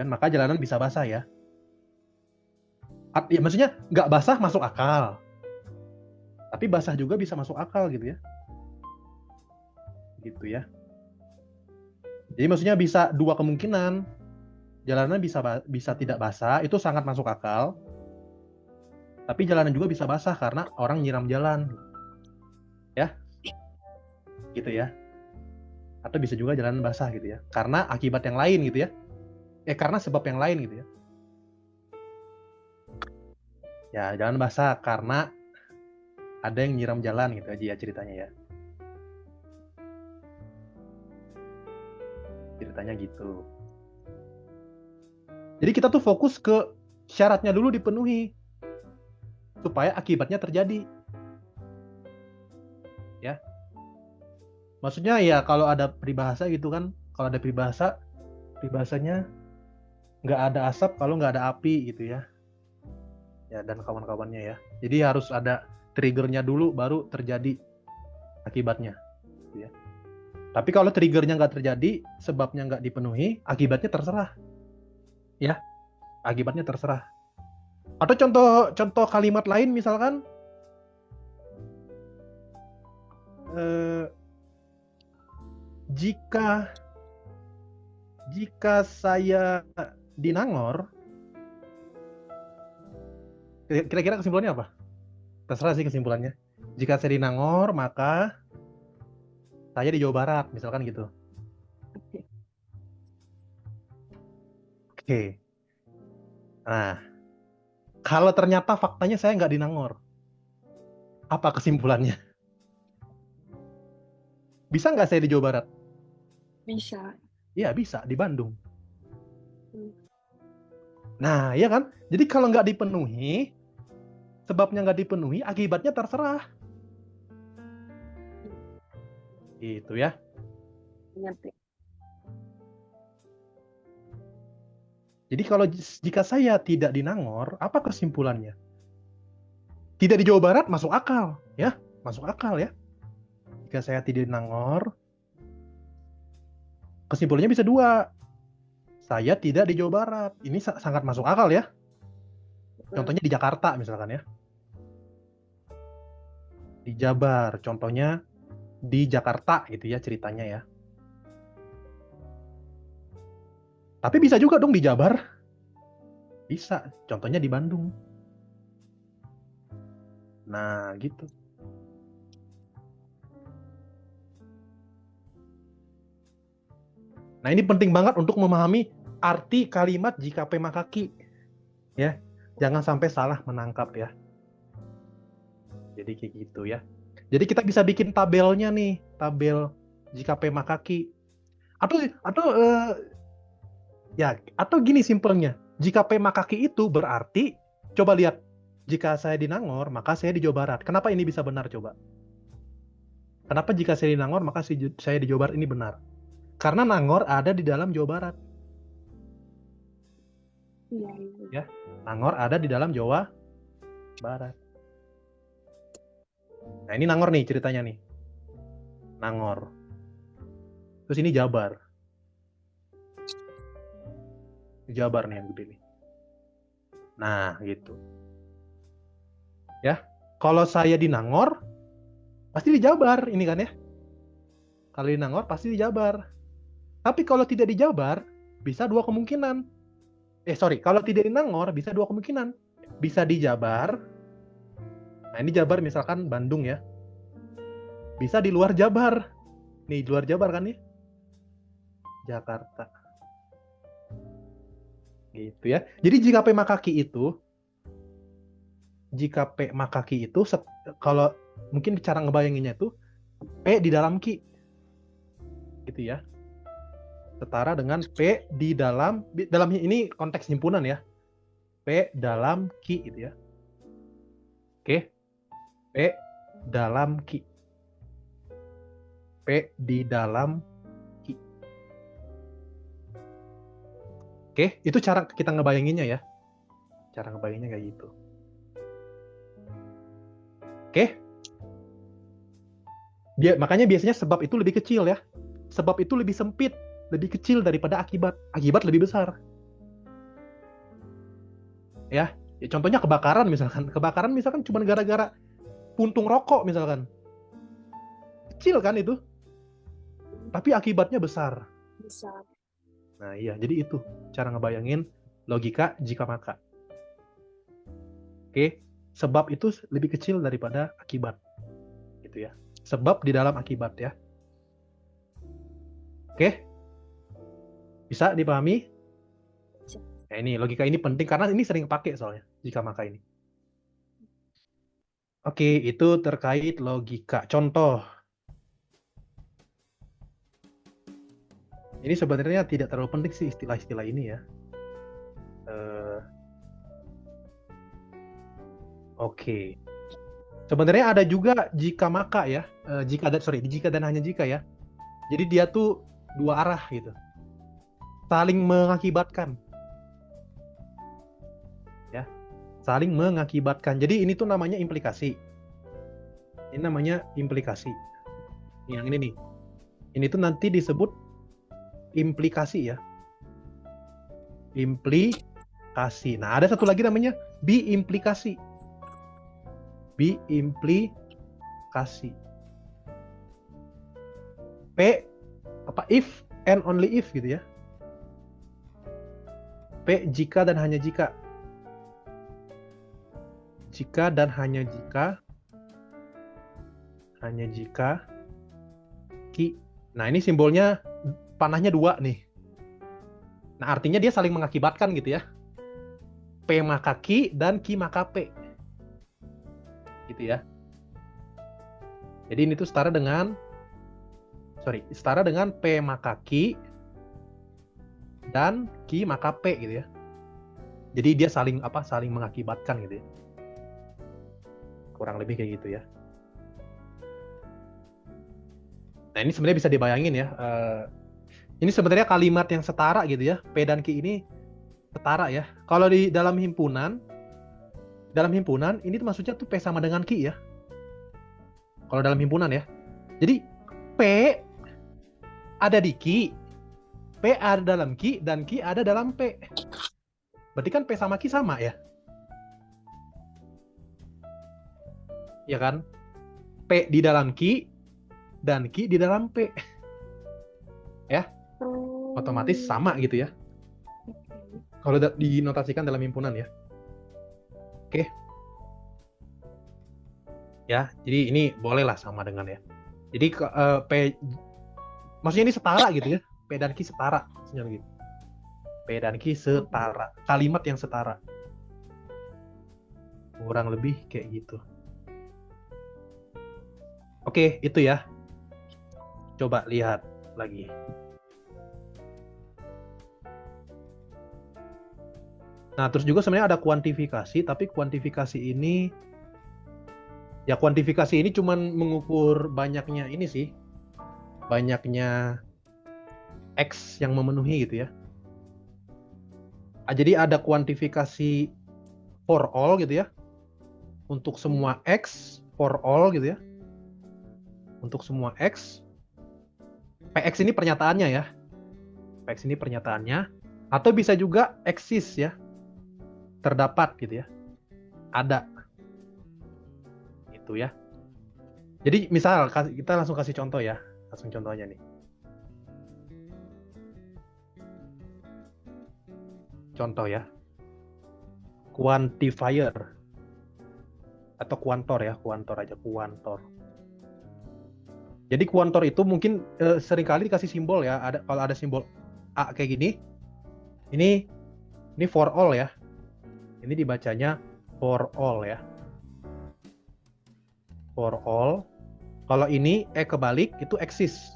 maka jalanan bisa basah ya. Ya maksudnya nggak basah masuk akal, tapi basah juga bisa masuk akal gitu ya. Jadi maksudnya bisa dua kemungkinan, jalanan bisa tidak basah, itu sangat masuk akal, tapi jalanan juga bisa basah karena orang nyiram jalan, ya, gitu ya. Atau bisa juga jalanan basah gitu ya, karena akibat yang lain gitu ya. Karena sebab yang lain gitu ya. Ya, jalan basah karena ada yang nyiram jalan gitu aja ya ceritanya ya. Ceritanya gitu. Jadi kita tuh fokus ke syaratnya dulu dipenuhi supaya akibatnya terjadi. Ya. Maksudnya ya kalau ada peribahasa gitu kan, kalau ada peribahasanya nggak ada asap kalau nggak ada api gitu ya. Ya, dan kawan-kawannya ya. Jadi harus ada triggernya dulu baru terjadi akibatnya gitu ya. Tapi kalau triggernya nggak terjadi, sebabnya nggak dipenuhi, akibatnya terserah. Ya, akibatnya terserah. Atau contoh kalimat lain misalkan, jika saya di Nangor, kira-kira kesimpulannya apa? Terserah sih kesimpulannya. Jika saya di Nangor, maka saya di Jawa Barat, misalkan gitu. Oke. Nah, kalau ternyata faktanya saya nggak di Nangor, apa kesimpulannya? Bisa nggak saya di Jawa Barat? Bisa. Iya, bisa, di Bandung. Nah, iya kan? Jadi kalau nggak dipenuhi, sebabnya nggak dipenuhi, akibatnya terserah. Gitu ya. Ngerti. Jadi kalau jika saya tidak di Nangor, apa kesimpulannya? Tidak di Jawa Barat masuk akal, ya, masuk akal ya. Jika saya tidak di Nangor, kesimpulannya bisa dua. Saya tidak di Jawa Barat. Ini sangat masuk akal ya. Contohnya di Jakarta misalkan ya. Di Jabar, contohnya di Jakarta gitu ya ceritanya ya. Tapi bisa juga dong di Jabar. Bisa, contohnya di Bandung. Nah, gitu. Nah, ini penting banget untuk memahami arti kalimat jika P maka Q. Ya, jangan sampai salah menangkap ya. Jadi kayak gitu ya. Jadi kita bisa bikin tabelnya nih, tabel jika P maka Q. Atau gini simpelnya. Jika P maka Q itu berarti, coba lihat, jika saya di Nangor, maka saya di Jawa Barat. Kenapa ini bisa benar coba? Kenapa jika saya di Nangor, maka saya di Jawa Barat ini benar? Karena Nangor ada di dalam Jawa Barat. Iya. Ya, Nangor ada di dalam Jawa Barat. Nah, ini Nangor nih ceritanya nih. Nangor. Terus ini Jabar. Jabar nih yang gede nih. Nah, gitu. Ya, kalau saya di Nangor, pasti di Jabar ini kan ya. Kalau di Nangor, pasti di Jabar. Tapi kalau tidak di Jabar, bisa dua kemungkinan. Kalau tidak di Nangor, bisa dua kemungkinan. Bisa di Jabar. Nah, ini Jabar misalkan Bandung ya. Bisa di luar Jabar. Nih, di luar Jabar kan ya. Jakarta. Gitu ya. Jadi jika P maka Q itu jika P maka Q itu kalau mungkin cara ngebayanginnya itu P di dalam Q. Gitu ya. Setara dengan P di dalam ini konteks himpunan ya. P dalam Q gitu ya. Oke. P dalam Q. P di dalam Q. Oke, itu cara kita ngebayanginnya ya. Cara ngebayanginnya kayak gitu. Oke. Makanya biasanya sebab itu lebih kecil ya. Sebab itu lebih sempit, lebih kecil daripada akibat. Akibat lebih besar. Ya, contohnya kebakaran misalkan. Kebakaran misalkan cuma gara-gara puntung rokok misalkan. Kecil kan itu. Tapi akibatnya besar. Besar. Nah iya, jadi itu cara ngebayangin logika jika maka. Oke, sebab itu lebih kecil daripada akibat. Gitu ya. Sebab di dalam akibat ya. Oke? Bisa dipahami? Nah, ini logika ini penting karena ini sering pakai soalnya jika maka ini. Oke, itu terkait logika. Contoh. Ini sebenarnya tidak terlalu penting sih istilah-istilah ini ya. Oke. Sebenarnya ada juga jika maka ya. Jika dan hanya jika ya. Jadi dia tuh dua arah gitu. Saling mengakibatkan. Ya. Saling mengakibatkan. Jadi ini tuh namanya implikasi. Ini namanya implikasi. Yang ini nih. Ini tuh nanti disebut implikasi ya. Implikasi. Nah, ada satu lagi namanya biimplikasi. Biimplikasi. P if and only if gitu ya. P jika dan hanya jika. Jika dan hanya jika. Hanya jika Q. Nah, ini simbolnya panahnya 2 nih. Nah, artinya dia saling mengakibatkan gitu ya. P maka Q dan Q maka P. Gitu ya. Jadi ini tuh setara dengan P maka Q dan Q maka P gitu ya. Jadi dia saling mengakibatkan gitu ya. Kurang lebih kayak gitu ya. Nah, ini sebenarnya bisa dibayangin ya. Ini sebenarnya kalimat yang setara gitu ya. P dan Q ini setara ya. Kalau di dalam himpunan ini tuh maksudnya tuh P sama dengan Q ya. Kalau dalam himpunan ya. Jadi P ada di Q, P ada dalam Q, dan Q ada dalam P. Berarti kan P sama Q sama ya. Ya kan? P di dalam Q dan Q di dalam P. Ya. Otomatis sama gitu ya. Kalau dinotasikan dalam himpunan ya. Oke. Ya, jadi ini bolehlah sama dengan ya. Jadi P maksudnya ini setara gitu ya. P dan Q setara maksudnya gitu. P dan Q setara. Kalimat yang setara. Kurang lebih kayak gitu. Oke, itu ya. Coba lihat lagi. Nah, terus juga sebenarnya ada kuantifikasi, tapi kuantifikasi ini cuman mengukur banyaknya ini sih. Banyaknya X yang memenuhi gitu ya. Jadi ada kuantifikasi for all gitu ya. Untuk semua X, for all gitu ya. Untuk semua X. PX ini pernyataannya ya. PX ini pernyataannya. Atau bisa juga eksis ya. Terdapat gitu ya. Ada. Itu ya. Jadi misal kita langsung kasih contoh ya. Langsung contohnya nih. Contoh ya. Quantifier. Atau kuantor ya. Kuantor aja. Kuantor. Jadi kuantor itu mungkin seringkali dikasih simbol ya. Kalau ada simbol A kayak gini. Ini for all ya. Ini dibacanya for all ya. for all. Kalau ini kebalik itu exist.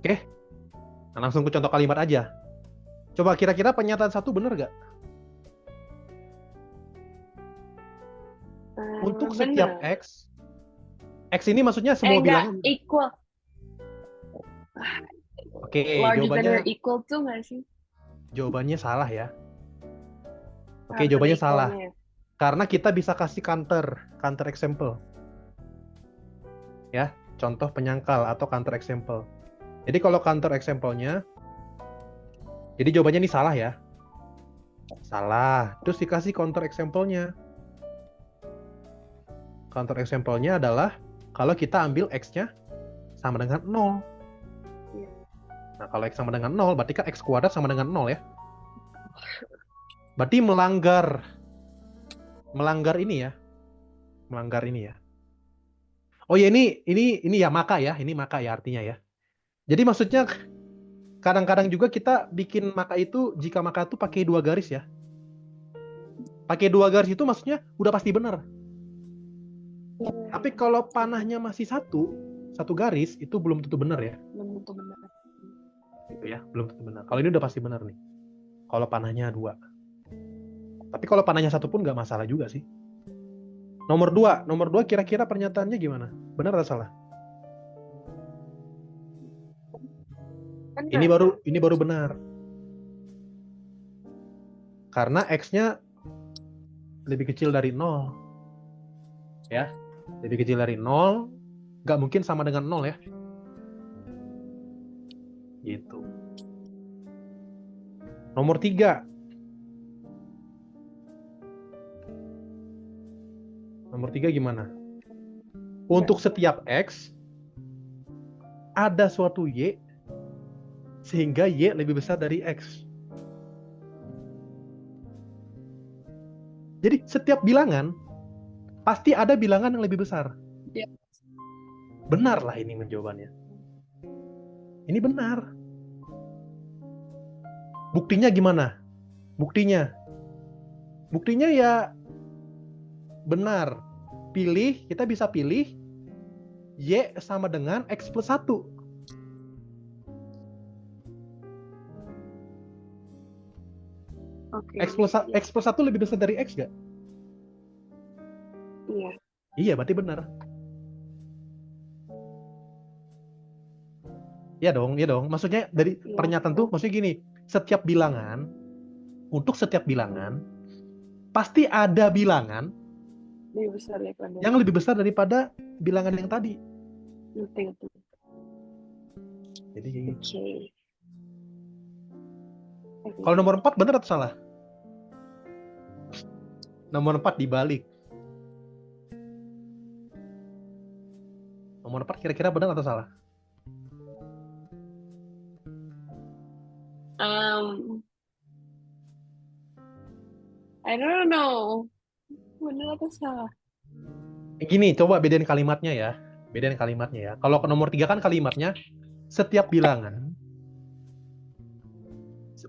Oke, nah, langsung ke contoh kalimat aja. Coba kira-kira pernyataan satu bener gak? Untuk setiap Bener. X ini maksudnya semua Enggak, bilangan. equal. Oke, Larger than or equal to nggak sih? jawabannya salah ya. Oke, Harus ada jawabannya salah. equalnya. Karena kita bisa kasih counter example. Ya, contoh penyangkal atau counter example. Jadi kalau counter example-nya, jadi jawabannya ini salah ya. Salah. Terus dikasih counter example-nya. Counter example-nya adalah kalau kita ambil X-nya sama dengan 0. Iya. Nah, kalau X sama dengan 0, berarti kan X kuadrat sama dengan 0 ya. Berarti melanggar ini ya. Melanggar ini ya. Oh ya, ini ya maka ya. Ini maka ya artinya ya. Jadi maksudnya kadang-kadang juga kita bikin maka itu, jika maka itu pakai 2 garis ya. Pakai 2 garis itu maksudnya udah pasti benar. Tapi kalau panahnya masih satu garis, itu belum tentu benar ya. Belum tentu benar. Gitu ya, belum tentu benar. Kalau ini udah pasti benar nih. Kalau panahnya 2. Tapi kalau panahnya 1 pun nggak masalah juga sih. Nomor 2 kira-kira pernyataannya gimana? Benar atau salah? Benar. Ini baru benar. Karena X-nya lebih kecil dari 0. Ya, lebih kecil dari 0, nggak mungkin sama dengan 0 ya. Gitu. Nomor 3. Nomor 3 gimana? Untuk setiap X, ada suatu Y, sehingga Y lebih besar dari X. Jadi setiap bilangan, pasti ada bilangan yang lebih besar. Ya. Benar lah ini jawabannya. Ini benar. Buktinya gimana? Buktinya ya benar. Kita bisa pilih Y sama dengan X plus 1. Okay. X plus 1 lebih besar dari X gak? Iya. Iya, berarti benar. Iya dong. Maksudnya dari pernyataan tuh, maksudnya gini, untuk setiap bilangan, pasti ada bilangan yang lebih besar daripada bilangan yang tadi. Betul. Jadi kayak gitu. Okay. Kalau nomor 4 benar atau salah? Nomor 4 dibalik. Nomor 4 kira-kira benar atau salah? I don't know. Benar atau salah? Gini, coba bedain kalimatnya ya. Kalau ke nomor 3 kan kalimatnya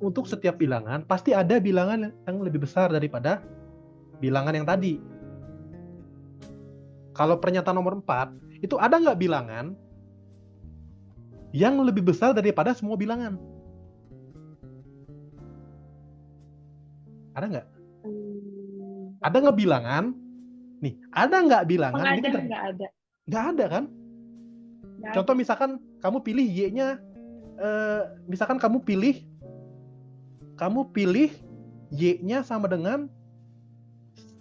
untuk setiap bilangan pasti ada bilangan yang lebih besar daripada bilangan yang tadi. Kalau pernyataan nomor 4, itu ada nggak bilangan yang lebih besar daripada semua bilangan? Ada nggak? Ada nggak bilangan? Nih, ada nggak bilangan? Ini kan nggak ada kan? Contoh misalkan kamu pilih Y-nya, misalkan kamu pilih Y-nya sama dengan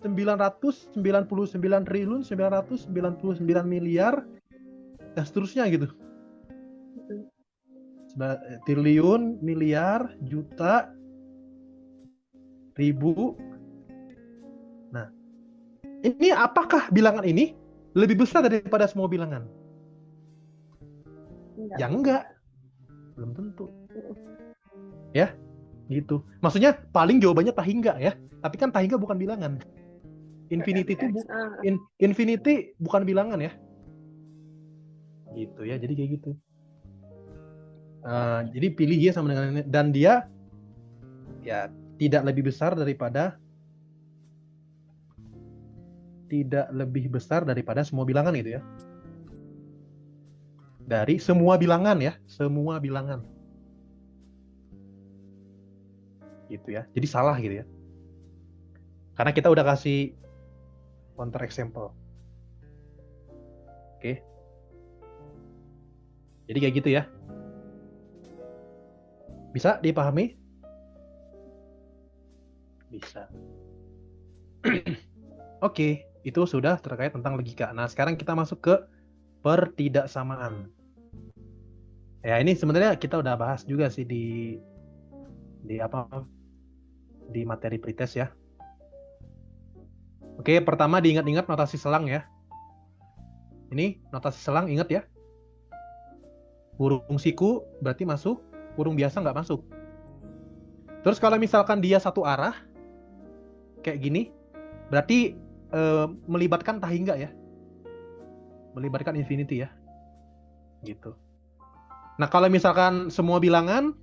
999.999 miliar dan seterusnya gitu. Triliun, miliar, juta, ribu. Nah, ini apakah bilangan ini lebih besar daripada semua bilangan? Ya enggak. Belum tentu. Ya, gitu. Maksudnya paling jawabannya tahingga ya. Tapi kan tahingga bukan bilangan. Infinity bukan bilangan ya. Gitu ya. Jadi kayak gitu. Jadi pilih Y sama dengan ini, dan dia ya tidak lebih besar daripada tidak lebih besar daripada semua bilangan gitu ya. Dari semua bilangan ya, semua bilangan. Gitu ya. Jadi salah gitu ya. Karena kita udah kasih counter example. Oke. Jadi kayak gitu ya. Bisa dipahami? Bisa. Oke, itu sudah terkait tentang logika. Nah, sekarang kita masuk ke pertidaksamaan. Ya, ini sebenarnya kita udah bahas juga sih di materi pretest ya. Oke, pertama diingat-ingat notasi selang ya. Ini notasi selang, ingat ya. Burung siku berarti masuk, burung biasa nggak masuk. Terus kalau misalkan dia satu arah, kayak gini, berarti melibatkan tahingga ya. Melibatkan infinity ya. Gitu. Nah, kalau misalkan semua bilangan,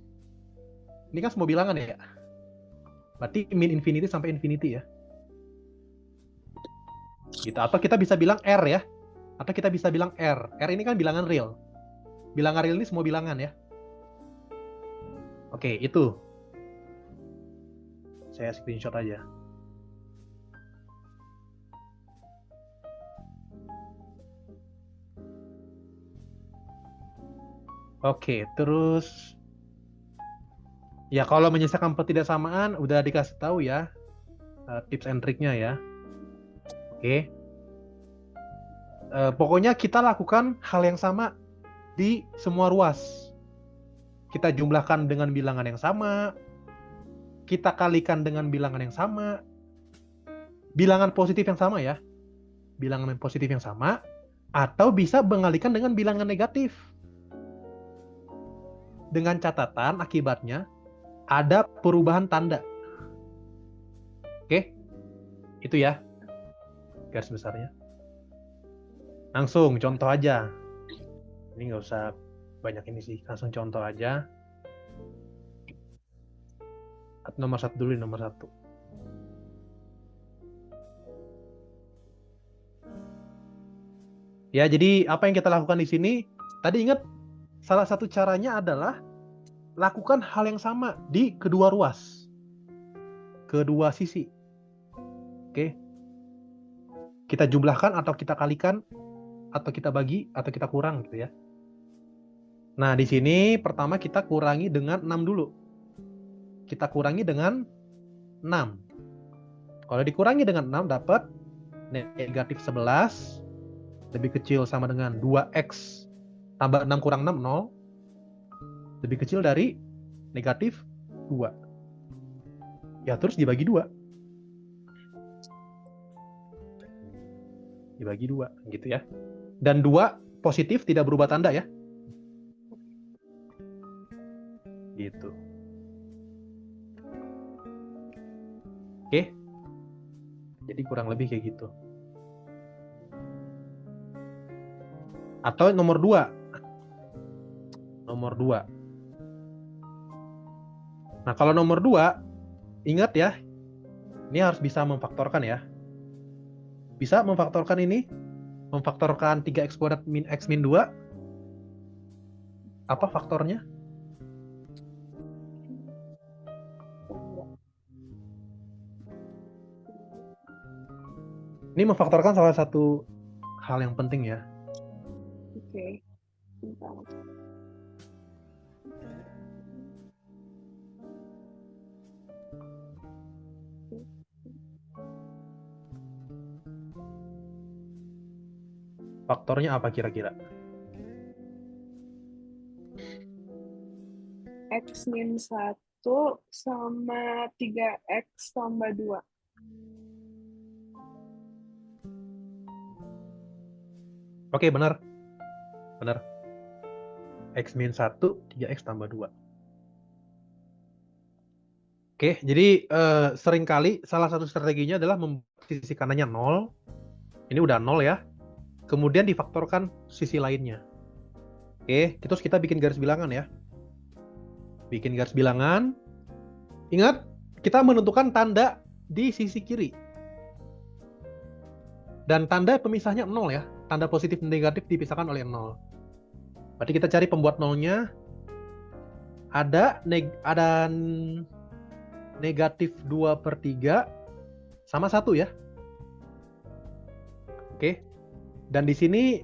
ini kan semua bilangan ya. Berarti min infinity sampai infinity ya. Gitu. Atau kita bisa bilang R ya. Atau kita bisa bilang R. R ini kan bilangan real. Bilangan real ini semua bilangan ya. Oke, itu. Saya screenshot aja. Oke, terus ya kalau menyisakan pertidaksamaan udah dikasih tahu ya tips and triknya ya. Oke. Pokoknya kita lakukan hal yang sama di semua ruas. Kita jumlahkan dengan bilangan yang sama, kita kalikan dengan bilangan yang sama, bilangan positif yang sama ya, bilangan positif yang sama, atau bisa mengalikan dengan bilangan negatif. Dengan catatan akibatnya ada perubahan tanda. Oke, itu ya garis besarnya. Langsung contoh aja. Ini nggak usah banyak ini sih, langsung contoh aja. Nomor satu dulu, nomor satu. Ya, jadi apa yang kita lakukan di sini? Tadi ingat, salah satu caranya adalah lakukan hal yang sama di kedua ruas, kedua sisi. Oke, kita jumlahkan atau kita kalikan, atau kita bagi, atau kita kurang gitu ya. Nah, di sini pertama kita kurangi dengan 6 dulu. Kita kurangi dengan 6. Kalau dikurangi dengan 6 dapat negatif 11 lebih kecil sama dengan 2x tambah 6 kurang 6, 0. Lebih kecil dari negatif 2. Ya, terus dibagi 2. Dibagi 2, gitu ya. Dan 2 positif tidak berubah tanda ya. Gitu. Oke. Jadi kurang lebih kayak gitu. Atau nomor 2. Nomor 2. Nah, kalau nomor 2, ingat ya, ini harus bisa memfaktorkan ya. Bisa memfaktorkan ini? Memfaktorkan 3x kuadrat min x min 2. Apa faktornya? Ini memfaktorkan salah satu hal yang penting ya. Oke. Faktornya apa kira-kira? X min 1 sama 3x tambah 2. Oke, benar. Benar. X min 1, 3x tambah 2. Oke, jadi seringkali salah satu strateginya adalah membuat sisi kanannya 0. Ini udah 0 ya. Kemudian difaktorkan sisi lainnya. Oke, terus kita bikin garis bilangan ya. Bikin garis bilangan. Ingat, kita menentukan tanda di sisi kiri. Dan tanda pemisahnya 0 ya. Tanda positif dan negatif dipisahkan oleh 0. Berarti kita cari pembuat nolnya. Ada negatif 2/3 sama 1 ya. Oke. Dan di sini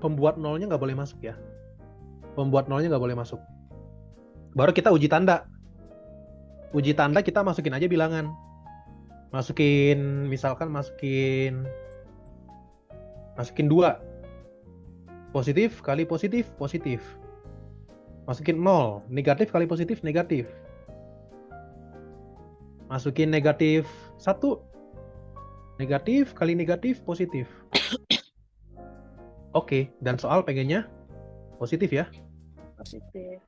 pembuat nolnya nggak boleh masuk ya. Pembuat nolnya nggak boleh masuk. Baru kita uji tanda. Uji tanda kita masukin aja bilangan. Misalkan masukin 2. Positif kali positif, positif. Masukin 0. Negatif kali positif, negatif. Masukin negatif 1. Negatif kali negatif, positif. Oke, dan soal pengennya positif ya. Positif.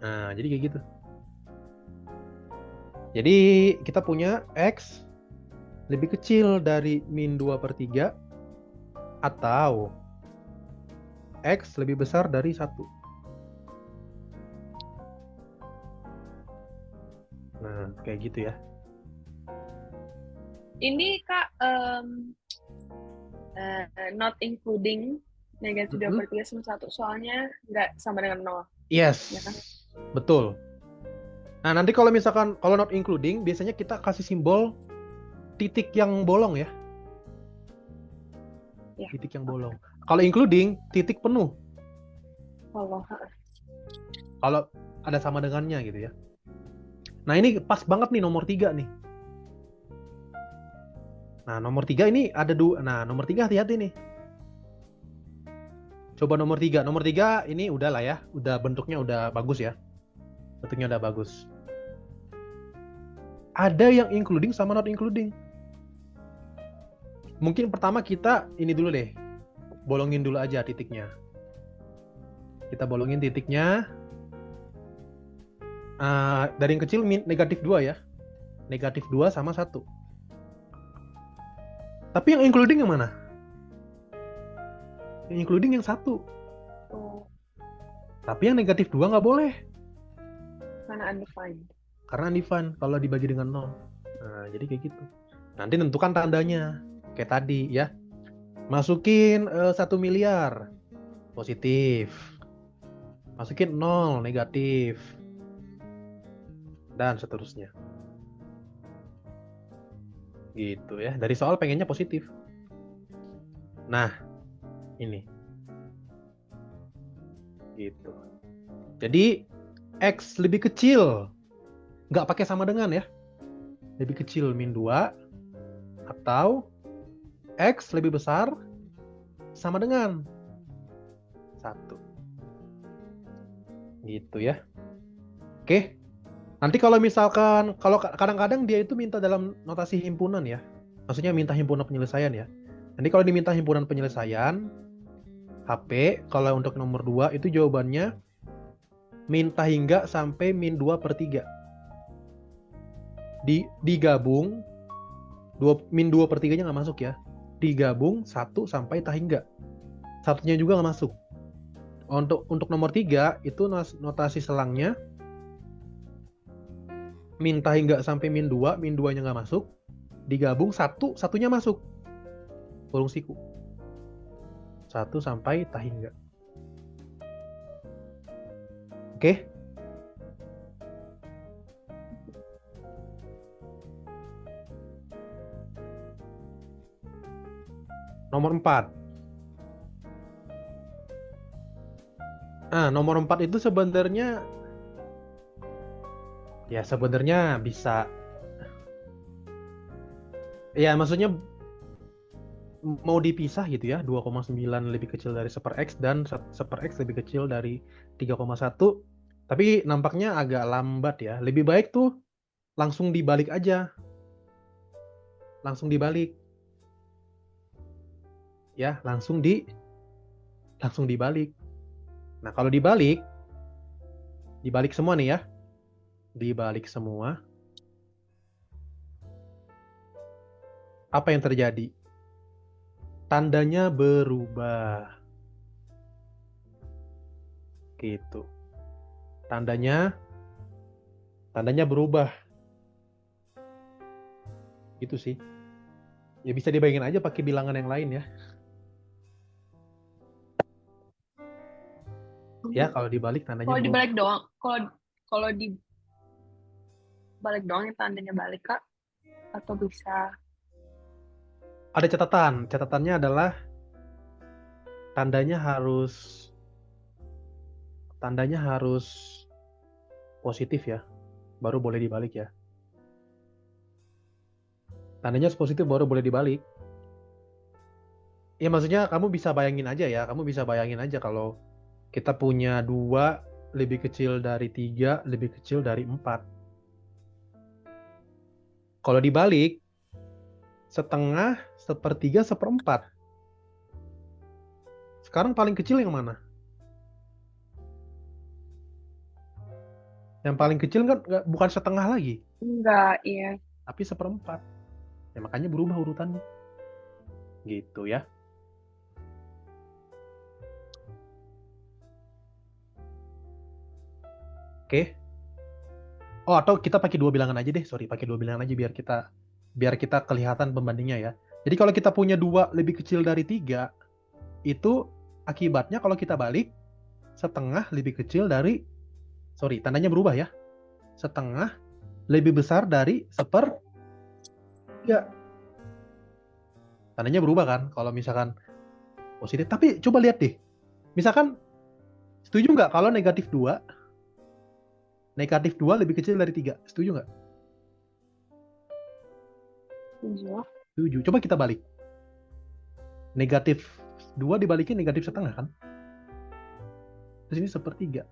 Nah, jadi kayak gitu. Jadi kita punya X lebih kecil dari min 2/3 atau X lebih besar dari 1. Nah, kayak gitu ya. Ini Kak, not including negatif 2/3 sama 1, soalnya nggak sama dengan 0. Yes, Ya kan? betul. Nah, nanti kalau misalkan kalau not including, biasanya kita kasih simbol titik yang bolong ya. Ya. Titik yang bolong. Kalau including, titik penuh. Kalau ada sama dengannya gitu ya. Nah, ini pas banget nih nomor 3 nih. Nah, nomor 3 ini ada 2. Nah, nomor 3 hati-hati nih. Coba nomor 3. Nomor 3 ini udah lah ya. Udah bentuknya udah bagus ya. Bentuknya udah bagus. Ada yang including sama not including. Mungkin pertama kita ini dulu deh. Bolongin dulu aja titiknya. Kita bolongin titiknya. Dari yang kecil negatif 2 ya. Negatif 2 sama 1. Tapi yang including yang mana? Yang including yang 1. Tapi yang negatif 2 nggak boleh. Karena undefined kalau dibagi dengan 0. Nah, jadi kayak gitu. Nanti tentukan tandanya. Kayak tadi ya. Masukin 1 miliar. Positif. Masukin 0. Negatif. Dan seterusnya. Gitu ya. Dari soal pengennya positif. Nah, ini. Gitu. Jadi X lebih kecil. Nggak pakai sama dengan ya. Lebih kecil min 2. Atau X lebih besar sama dengan 1. Gitu ya. Oke. Nanti kalau misalkan, kalau kadang-kadang dia itu minta dalam notasi himpunan ya. Maksudnya minta himpunan penyelesaian ya. Nanti kalau diminta himpunan penyelesaian, HP, kalau untuk nomor 2 itu jawabannya minta hingga sampai min 2/3. Digabung, min 2/3-nya nggak masuk ya. Digabung 1 sampai tak hingga. Satunya juga nggak masuk. Untuk nomor 3 itu notasi selangnya minta hingga sampai min 2, min 2-nya nggak masuk. Digabung 1, satunya masuk. Kurung siku. 1 sampai tak hingga. Oke? Nomor 4. Nomor 4 itu sebenarnya bisa, ya maksudnya mau dipisah gitu ya. 2,9 lebih kecil dari 1/x dan 1/x lebih kecil dari 3,1. Tapi nampaknya agak lambat ya. Lebih baik tuh langsung dibalik aja. Langsung dibalik. Ya, langsung dibalik. Nah, kalau dibalik semua nih ya. Dibalik semua. Apa yang terjadi? Tandanya berubah. Gitu. Tandanya berubah. Itu sih. Ya bisa dibayangin aja pakai bilangan yang lain ya. Ya kalau dibalik tandanya Kalau berubah. dibalik doang, kalau dibalik doang yang tandanya balik Kak, atau bisa Ada catatan. Catatannya adalah tandanya harus tandanya harus positif ya. Baru boleh dibalik ya. Tandanya harus positif baru boleh dibalik. Ya maksudnya kamu bisa bayangin aja ya. Kamu bisa bayangin aja kalau kita punya 2 lebih kecil dari 3 lebih kecil dari 4. Kalau dibalik, setengah, sepertiga, seperempat. Sekarang paling kecil yang mana? Yang paling kecil kan bukan setengah lagi, enggak, iya. tapi seperempat. Ya, makanya berubah urutannya. Gitu ya. Oke. Oh, atau kita pakai 2 bilangan aja deh. Sorry, pakai 2 bilangan aja biar kita kelihatan pembandingnya ya. Jadi kalau kita punya 2 lebih kecil dari 3, itu akibatnya kalau kita balik, setengah lebih kecil dari, sorry, tandanya berubah ya. Setengah lebih besar dari sepertiga. Tandanya berubah kan kalau misalkan positif. Tapi coba lihat deh. Misalkan, setuju nggak kalau negatif 2 lebih kecil dari 3? Setuju nggak? Iya. Setuju. Coba kita balik. Negatif 2 dibalikin negatif setengah kan? Terus ini sepertiga.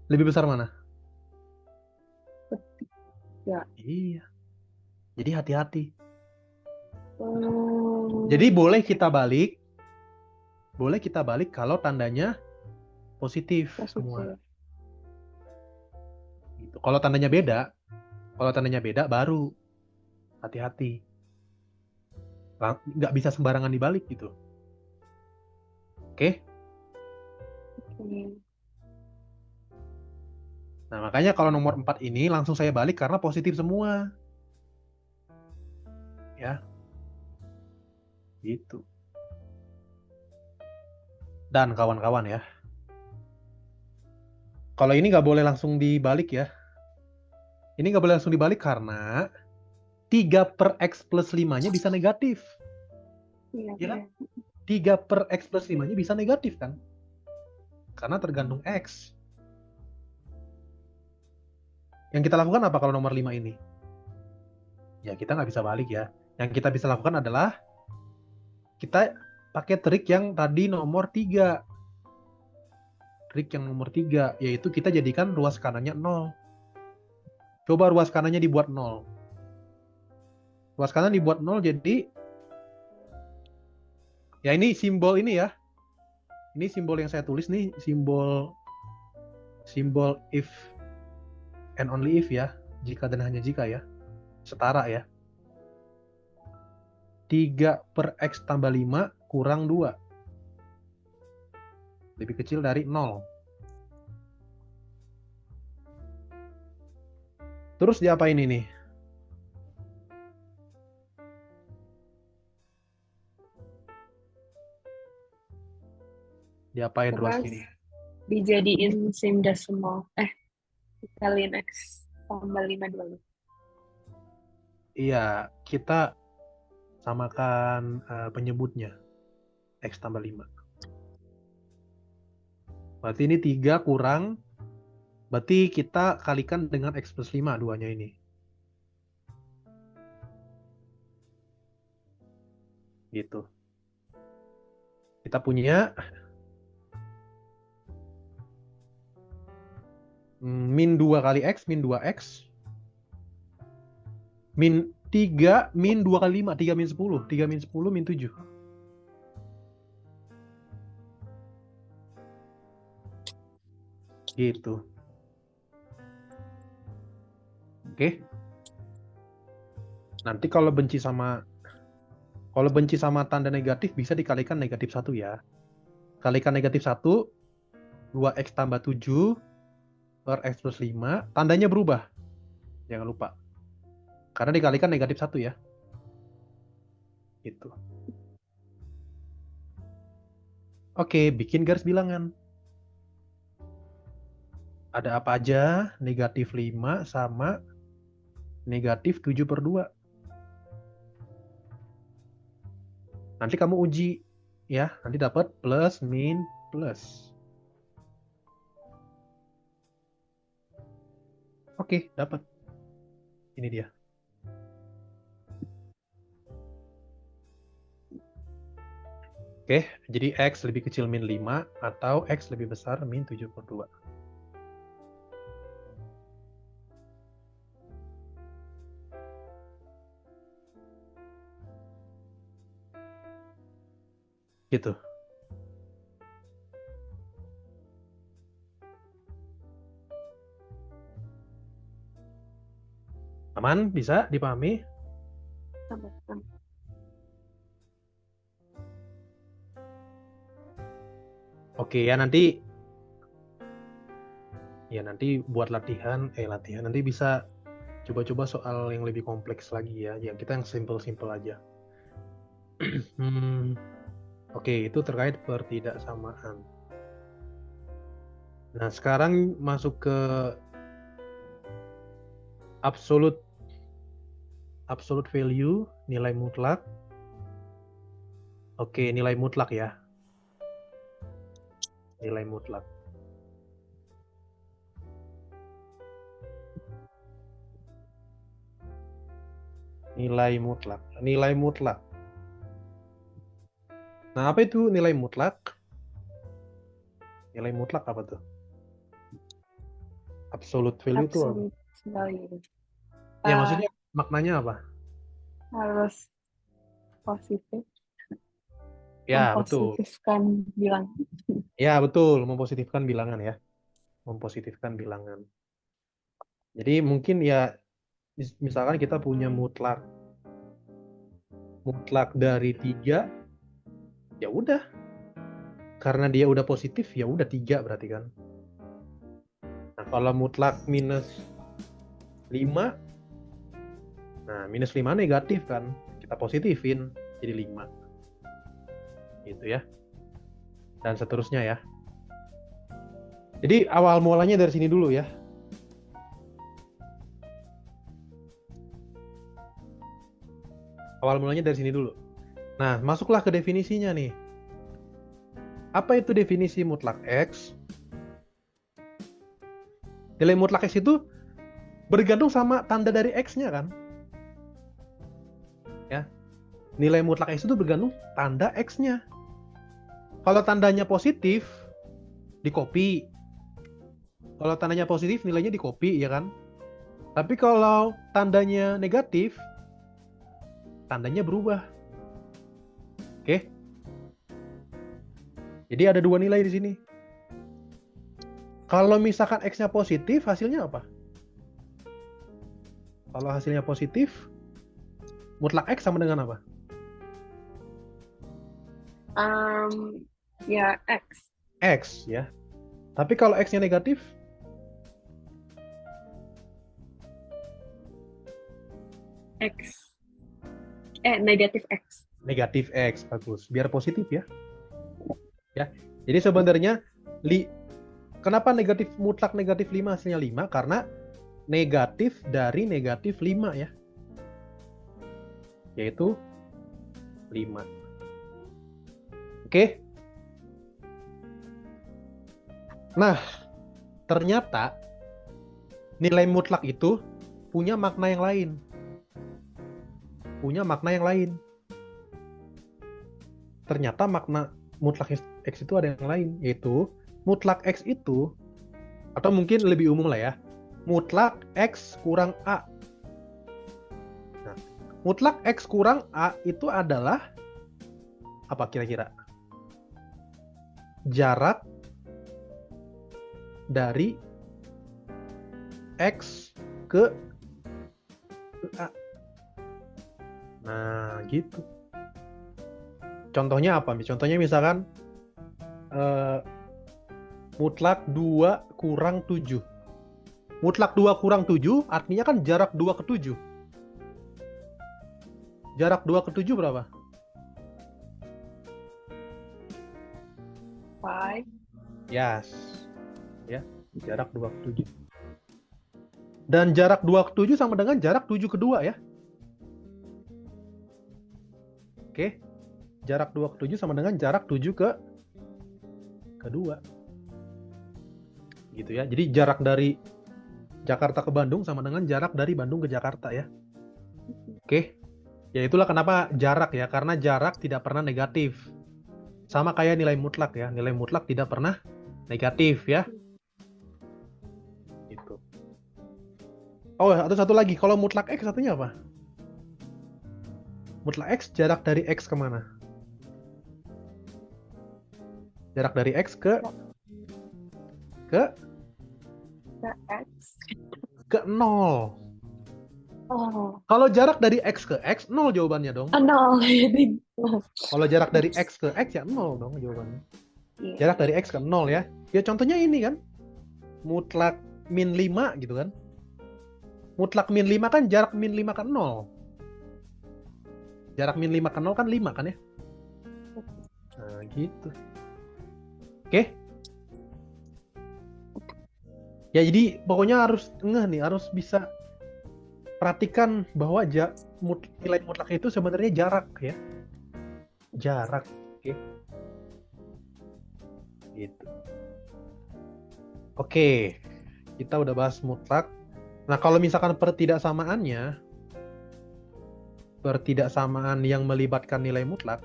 Lebih besar mana? Ya. Iya. Jadi hati-hati. Hmm, Jadi boleh kita balik kalau tandanya positif semua. positif. Gitu. Kalau tandanya beda baru hati-hati. Nggak bisa sembarangan dibalik gitu. Oke? Hmm. Nah, makanya kalau nomor 4 ini langsung saya balik karena positif semua. Ya, gitu. Dan kawan-kawan ya. Kalau ini nggak boleh langsung dibalik ya. Ini nggak boleh langsung dibalik karena 3/x+5-nya bisa negatif. Iya, Ya kan? iya. 3/x+5-nya bisa negatif kan? Karena tergantung x. Yang kita lakukan apa kalau nomor 5 ini? Ya kita nggak bisa balik ya. Yang kita bisa lakukan adalah kita pakai trik yang tadi nomor 3. Trik yang nomor 3, yaitu kita jadikan ruas kanannya 0. Coba ruas kanannya dibuat 0. Ruas kanan dibuat 0 jadi, ya ini simbol ini ya. Ini simbol yang saya tulis nih, simbol if and only if ya. Jika dan hanya jika ya. Setara ya. 3/x tambah 5 kurang 2. Lebih kecil dari 0. Terus diapain ini? Diapain ruas Terus ini? dijadiin sim decimal. Kaliin X tambah 5 dulu. Iya, kita samakan penyebutnya. X tambah 5. Berarti ini 3 kurang, berarti kita kalikan dengan X+5 duanya ini. Gitu. Kita punya min 2 kali X, min 2X. Min 3, min 2 kali 5, 3 min 10. 3 min 10, min 7. Gitu. Oke. Nanti kalau benci sama tanda negatif bisa dikalikan negatif 1 ya. Kalikan negatif 1, 2x tambah 7 per x plus 5, tandanya berubah. Jangan lupa. Karena dikalikan negatif 1 ya. Gitu. Oke, bikin garis bilangan. Ada apa aja? Negatif 5 sama negatif 7/2. Nanti kamu uji, ya. Nanti dapat plus, min, plus. Oke, dapat. Ini dia. Oke, jadi X lebih kecil min 5 atau X lebih besar min 7/2. Gitu. Aman? Bisa dipahami? Tambahkan. Oke ya, nanti buat latihan nanti bisa coba-coba soal yang lebih kompleks lagi ya. Yang kita yang simple-simple aja. Oke, itu terkait pertidaksamaan. Nah, sekarang masuk ke absolute value, nilai mutlak. Oke, nilai mutlak ya. Nilai mutlak. Nilai mutlak. Nilai mutlak. Nah, apa itu nilai mutlak? Nilai mutlak apa tuh? Absolute value itu apa? Absolute value. Ya, maksudnya maknanya apa? Harus positif. Ya, betul. Mempositifkan bilangan. Ya, betul. Mempositifkan bilangan ya. Mempositifkan bilangan. Jadi mungkin ya, misalkan kita punya mutlak dari 3, ya udah. Karena dia udah positif, ya udah 3 berarti kan. Nah, kalau mutlak minus 5, nah minus 5 negatif kan. Kita positifin jadi 5. Gitu ya. Dan seterusnya ya. Jadi awal mulanya dari sini dulu ya. Awal mulanya dari sini dulu. Nah, masuklah ke definisinya nih. Apa itu definisi mutlak X? Nilai mutlak X itu bergantung sama tanda dari X-nya kan? Ya. Nilai mutlak X itu bergantung tanda X-nya. Kalau tandanya positif, di copy. Kalau tandanya positif, nilainya di copy, ya kan? Tapi kalau tandanya negatif, tandanya berubah. Oke? Jadi ada 2 nilai di sini. Kalau misalkan X-nya positif, hasilnya apa? Kalau hasilnya positif, mutlak X sama dengan apa? Ya, X. X, ya. Tapi kalau X-nya negatif, X. Negatif X. Negatif X, bagus. Biar positif ya. Ya. Jadi sebenarnya kenapa mutlak negatif 5 hasilnya 5? Karena negatif dari negatif 5 ya. Yaitu 5. Oke. Nah, ternyata nilai mutlak itu punya makna yang lain. Ternyata makna mutlak X itu ada yang lain, yaitu mutlak X itu, atau mungkin lebih umum lah ya, mutlak X kurang A. Nah, mutlak X kurang A itu adalah apa kira-kira? Jarak dari X ke A. Nah, gitu. Contohnya apa? Contohnya misalkan mutlak 2 kurang 7. Mutlak 2 kurang 7 artinya kan jarak 2 ke 7. Jarak 2 ke 7 berapa? Yes. Ya, jarak 2 ke 7. Dan jarak 2 ke 7 sama dengan jarak 7 ke 2 ya. Oke. Jarak 2 ke 7 sama dengan jarak 7 ke 2. Gitu ya. Jadi jarak dari Jakarta ke Bandung sama dengan jarak dari Bandung ke Jakarta ya. Oke. Ya itulah kenapa jarak ya, karena jarak tidak pernah negatif. Sama kayak nilai mutlak ya. Nilai mutlak tidak pernah negatif ya. Gitu. Oh, atau satu lagi, kalau mutlak X satunya apa? Mutlak X jarak dari X kemana? Jarak dari X ke X. 0. Oh, Kalau jarak dari X ke X, 0 jawabannya dong. 0. Kalau jarak dari X ke X ya 0 dong jawabannya. Iya. Jarak dari X ke 0 ya. Ya contohnya ini kan. Mutlak min 5 gitu kan. Mutlak min 5 kan jarak min 5 ke 0. Jarak min 5 ke 0 kan 5 kan ya. Nah gitu. Oke. Ya jadi pokoknya harus ngeh nih, harus bisa perhatikan bahwa nilai mutlak itu sebenarnya jarak ya. Jarak. Oke. Gitu. Oke. Kita udah bahas mutlak. Nah, kalau misalkan pertidaksamaan yang melibatkan nilai mutlak,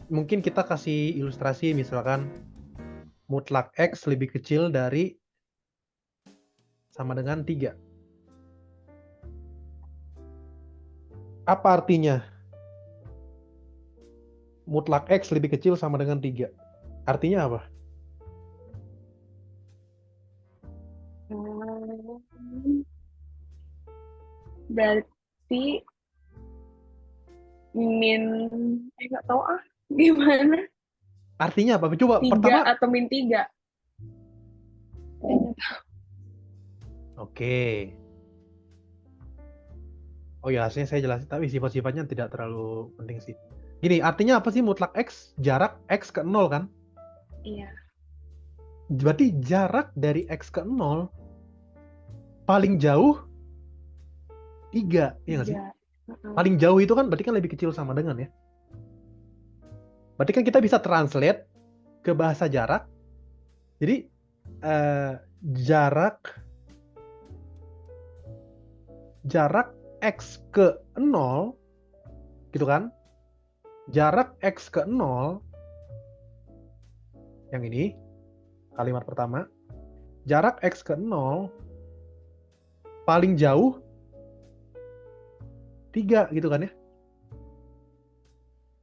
mungkin kita kasih ilustrasi misalkan mutlak X lebih kecil dari sama dengan 3. Apa artinya? Mutlak X lebih kecil sama dengan 3. Artinya apa? Berarti min nggak tahu gimana, Artinya apa? Coba 3 pertama. atau min 3. Oke. Oh ya, hasilnya saya jelasin, tapi sifat-sifatnya tidak terlalu penting sih. Gini, artinya apa sih mutlak X? Jarak X ke 0 kan? Iya. Berarti jarak dari X ke 0 paling jauh 3, iya nggak sih? 3. Paling jauh itu kan berarti kan lebih kecil sama dengan ya. Berarti kan kita bisa translate ke bahasa jarak. Jadi jarak X ke 0 gitu kan. Jarak X ke 0 yang ini kalimat pertama. Jarak X ke 0 paling jauh 3 gitu kan ya.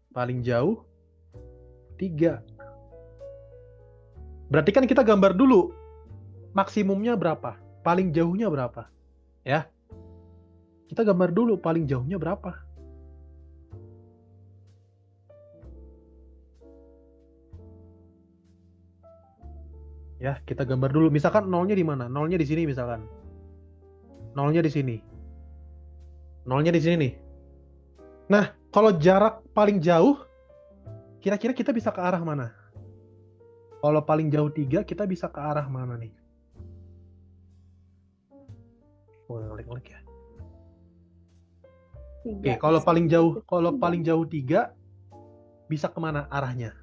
Paling jauh 3. Berarti kan kita gambar dulu maksimumnya berapa, paling jauhnya berapa. Ya. Kita gambar dulu paling jauhnya berapa. Ya, kita gambar dulu. Misalkan nolnya di mana? Nolnya di sini misalkan. Nolnya di sini. Nolnya di sini nih. Nah, kalau jarak paling jauh, kira-kira kita bisa ke arah mana? Kalau paling jauh 3, kita bisa ke arah mana nih? Oh, ngelik-ngelik ya. Oke, kalau paling jauh 3, bisa kemana arahnya?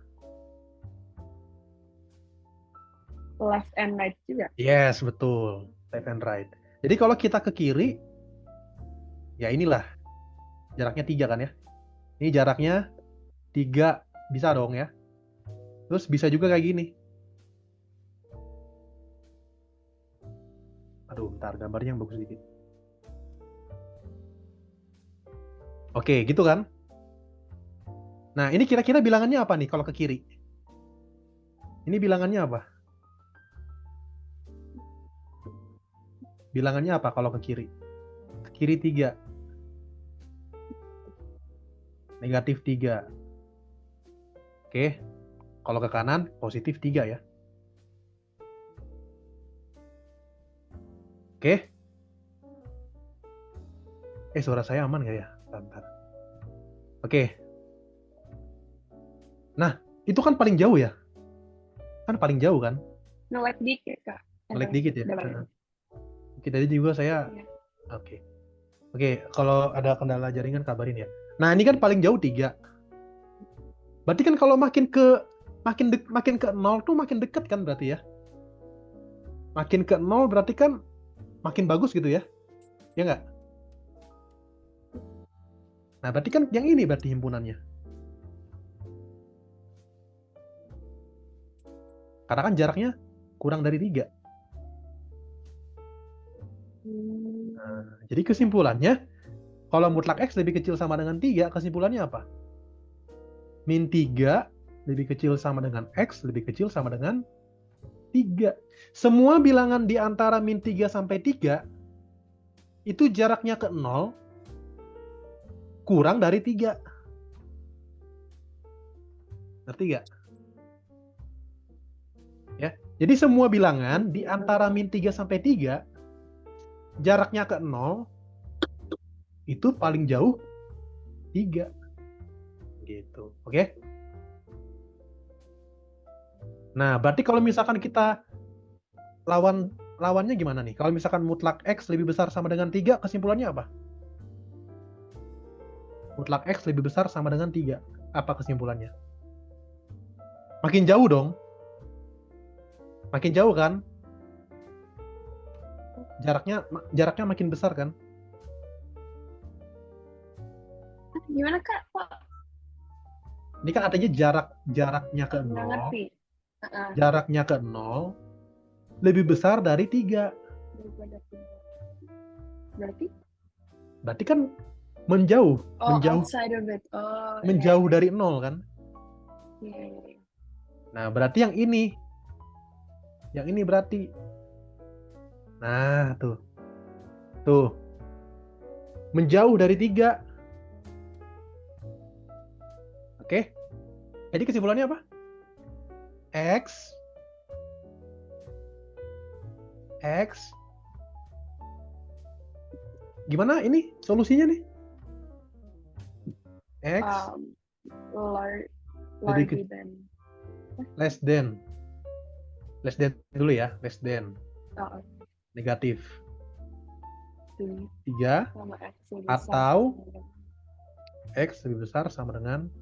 Left and right juga. Yes, betul. Left and right. Jadi kalau kita ke kiri, ya inilah. Jaraknya 3 kan ya. Ini jaraknya 3, bisa dong ya. Terus bisa juga kayak gini. Aduh, bentar, gambarnya yang bagus dikit. Oke, gitu kan. Nah, ini kira-kira bilangannya apa nih kalau ke kiri? Ini bilangannya apa? Bilangannya apa kalau ke kiri? Ke kiri 3. Negatif 3. Oke. Kalau ke kanan, positif 3 ya. Oke. Suara saya aman nggak ya? Bentar. Oke. Nah, itu kan paling jauh ya? Kan paling jauh kan? Nge-lag dikit, Kak. Ngelag dikit ya? Udah balik. Oke, tadi juga saya... Ya. Oke. Oke, kalau ada kendala jaringan kabarin ya. Nah, ini kan paling jauh 3. Berarti kan kalau makin ke 0 tuh makin dekat kan berarti ya? Makin ke 0 berarti kan makin bagus gitu ya? Ya nggak? Nah, berarti kan yang ini berarti himpunannya. Karena kan jaraknya kurang dari 3. Nah, jadi kesimpulannya, kalau mutlak X lebih kecil sama dengan 3, kesimpulannya apa? Min 3 lebih kecil sama dengan X lebih kecil sama dengan 3. Semua bilangan di antara min 3 sampai 3 itu jaraknya ke 0 kurang dari 3. Ngerti gak? Ya. Jadi semua bilangan di antara min 3 sampai 3 jaraknya ke 0 itu paling jauh 3. Gitu. Oke? Nah, berarti kalau misalkan kita lawannya gimana nih? Kalau misalkan mutlak X lebih besar sama dengan 3, kesimpulannya apa? Mutlak X lebih besar sama dengan 3. Apa kesimpulannya? Makin jauh dong. Makin jauh kan? Jaraknya makin besar kan? Gimana, Kak? Kok Ini kan artinya jaraknya ke nggak 0. ngerti? Jaraknya ke 0 lebih besar dari 3. Daripada 3. Berarti? Berarti kan menjauh. Outside of it. Oh, menjauh dari 0 kan? yeah. Nah, berarti yang ini. Yang ini berarti. Nah, tuh. Tuh. Menjauh dari 3. Oke? Jadi kesimpulannya apa? X. Gimana ini solusinya nih? X larger than. Less than dulu ya. Less than. Negatif 3 atau X lebih besar sama dengan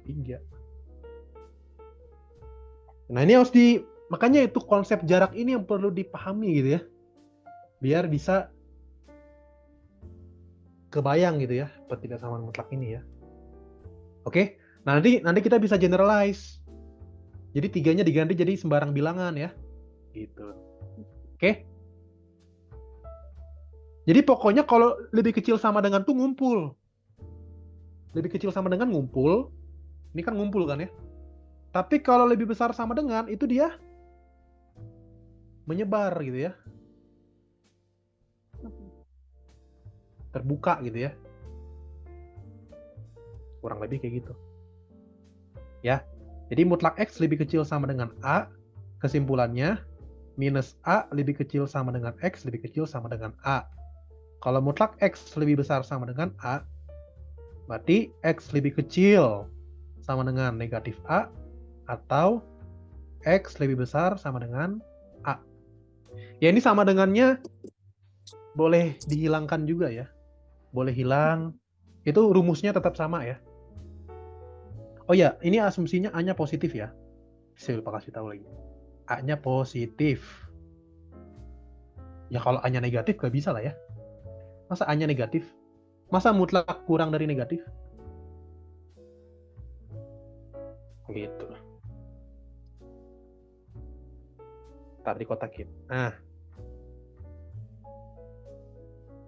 3. Nah, ini harus makanya itu konsep jarak ini yang perlu dipahami gitu ya. Biar bisa kebayang gitu ya ketidaksamaan mutlak ini ya. Oke. Nah, nanti kita bisa generalize. Jadi 3-nya diganti jadi sembarang bilangan ya. Gitu. Oke. Jadi pokoknya kalau lebih kecil sama dengan tuh ngumpul. Lebih kecil sama dengan ngumpul. Ini kan ngumpul kan ya. Tapi kalau lebih besar sama dengan, itu dia menyebar gitu ya. Terbuka gitu ya. Kurang lebih kayak gitu. Ya. Jadi mutlak X lebih kecil sama dengan A. Kesimpulannya, minus A lebih kecil sama dengan X lebih kecil sama dengan A. Kalau mutlak X lebih besar sama dengan A, berarti X lebih kecil sama dengan negatif A, atau X lebih besar sama dengan A. Ya, ini sama dengannya boleh dihilangkan juga ya. Boleh hilang. Itu rumusnya tetap sama ya. Oh ya, ini asumsinya A-nya positif ya. Saya lupa kasih tahu lagi. A-nya positif. Ya kalau A-nya negatif gak bisa lah ya. Masa A-nya negatif? Masa mutlak kurang dari negatif? Gitu. Ntar dikotakin. Nah.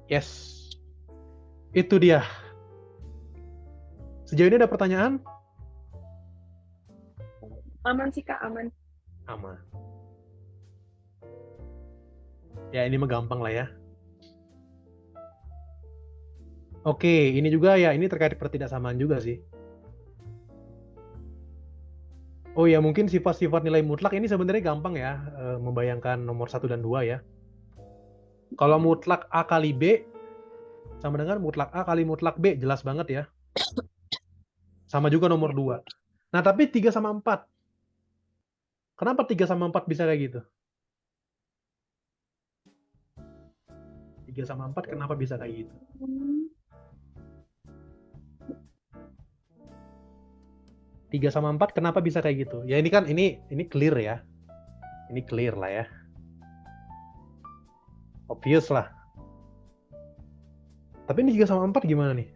Yes. Itu dia. Sejauh ini ada pertanyaan? Aman sih, Kak, aman. Aman. Ya, ini mah gampang lah ya. Oke, ini juga ya, ini terkait pertidaksamaan juga sih. Oh ya, mungkin sifat-sifat nilai mutlak ini sebenarnya gampang ya, membayangkan nomor 1 dan 2 ya. Kalau mutlak A kali B, sama dengan mutlak A kali mutlak B. Jelas banget ya. Sama juga nomor Ya. 2. Nah, tapi 3 sama 4. Kenapa 3 sama 4 bisa kayak gitu? 3 sama 4 kenapa bisa kayak gitu? Hmm, 3 sama 4 kenapa bisa kayak gitu? Ya ini kan ini clear ya. Ini clear lah ya. Obvious lah. Tapi ini 3 sama 4 gimana nih?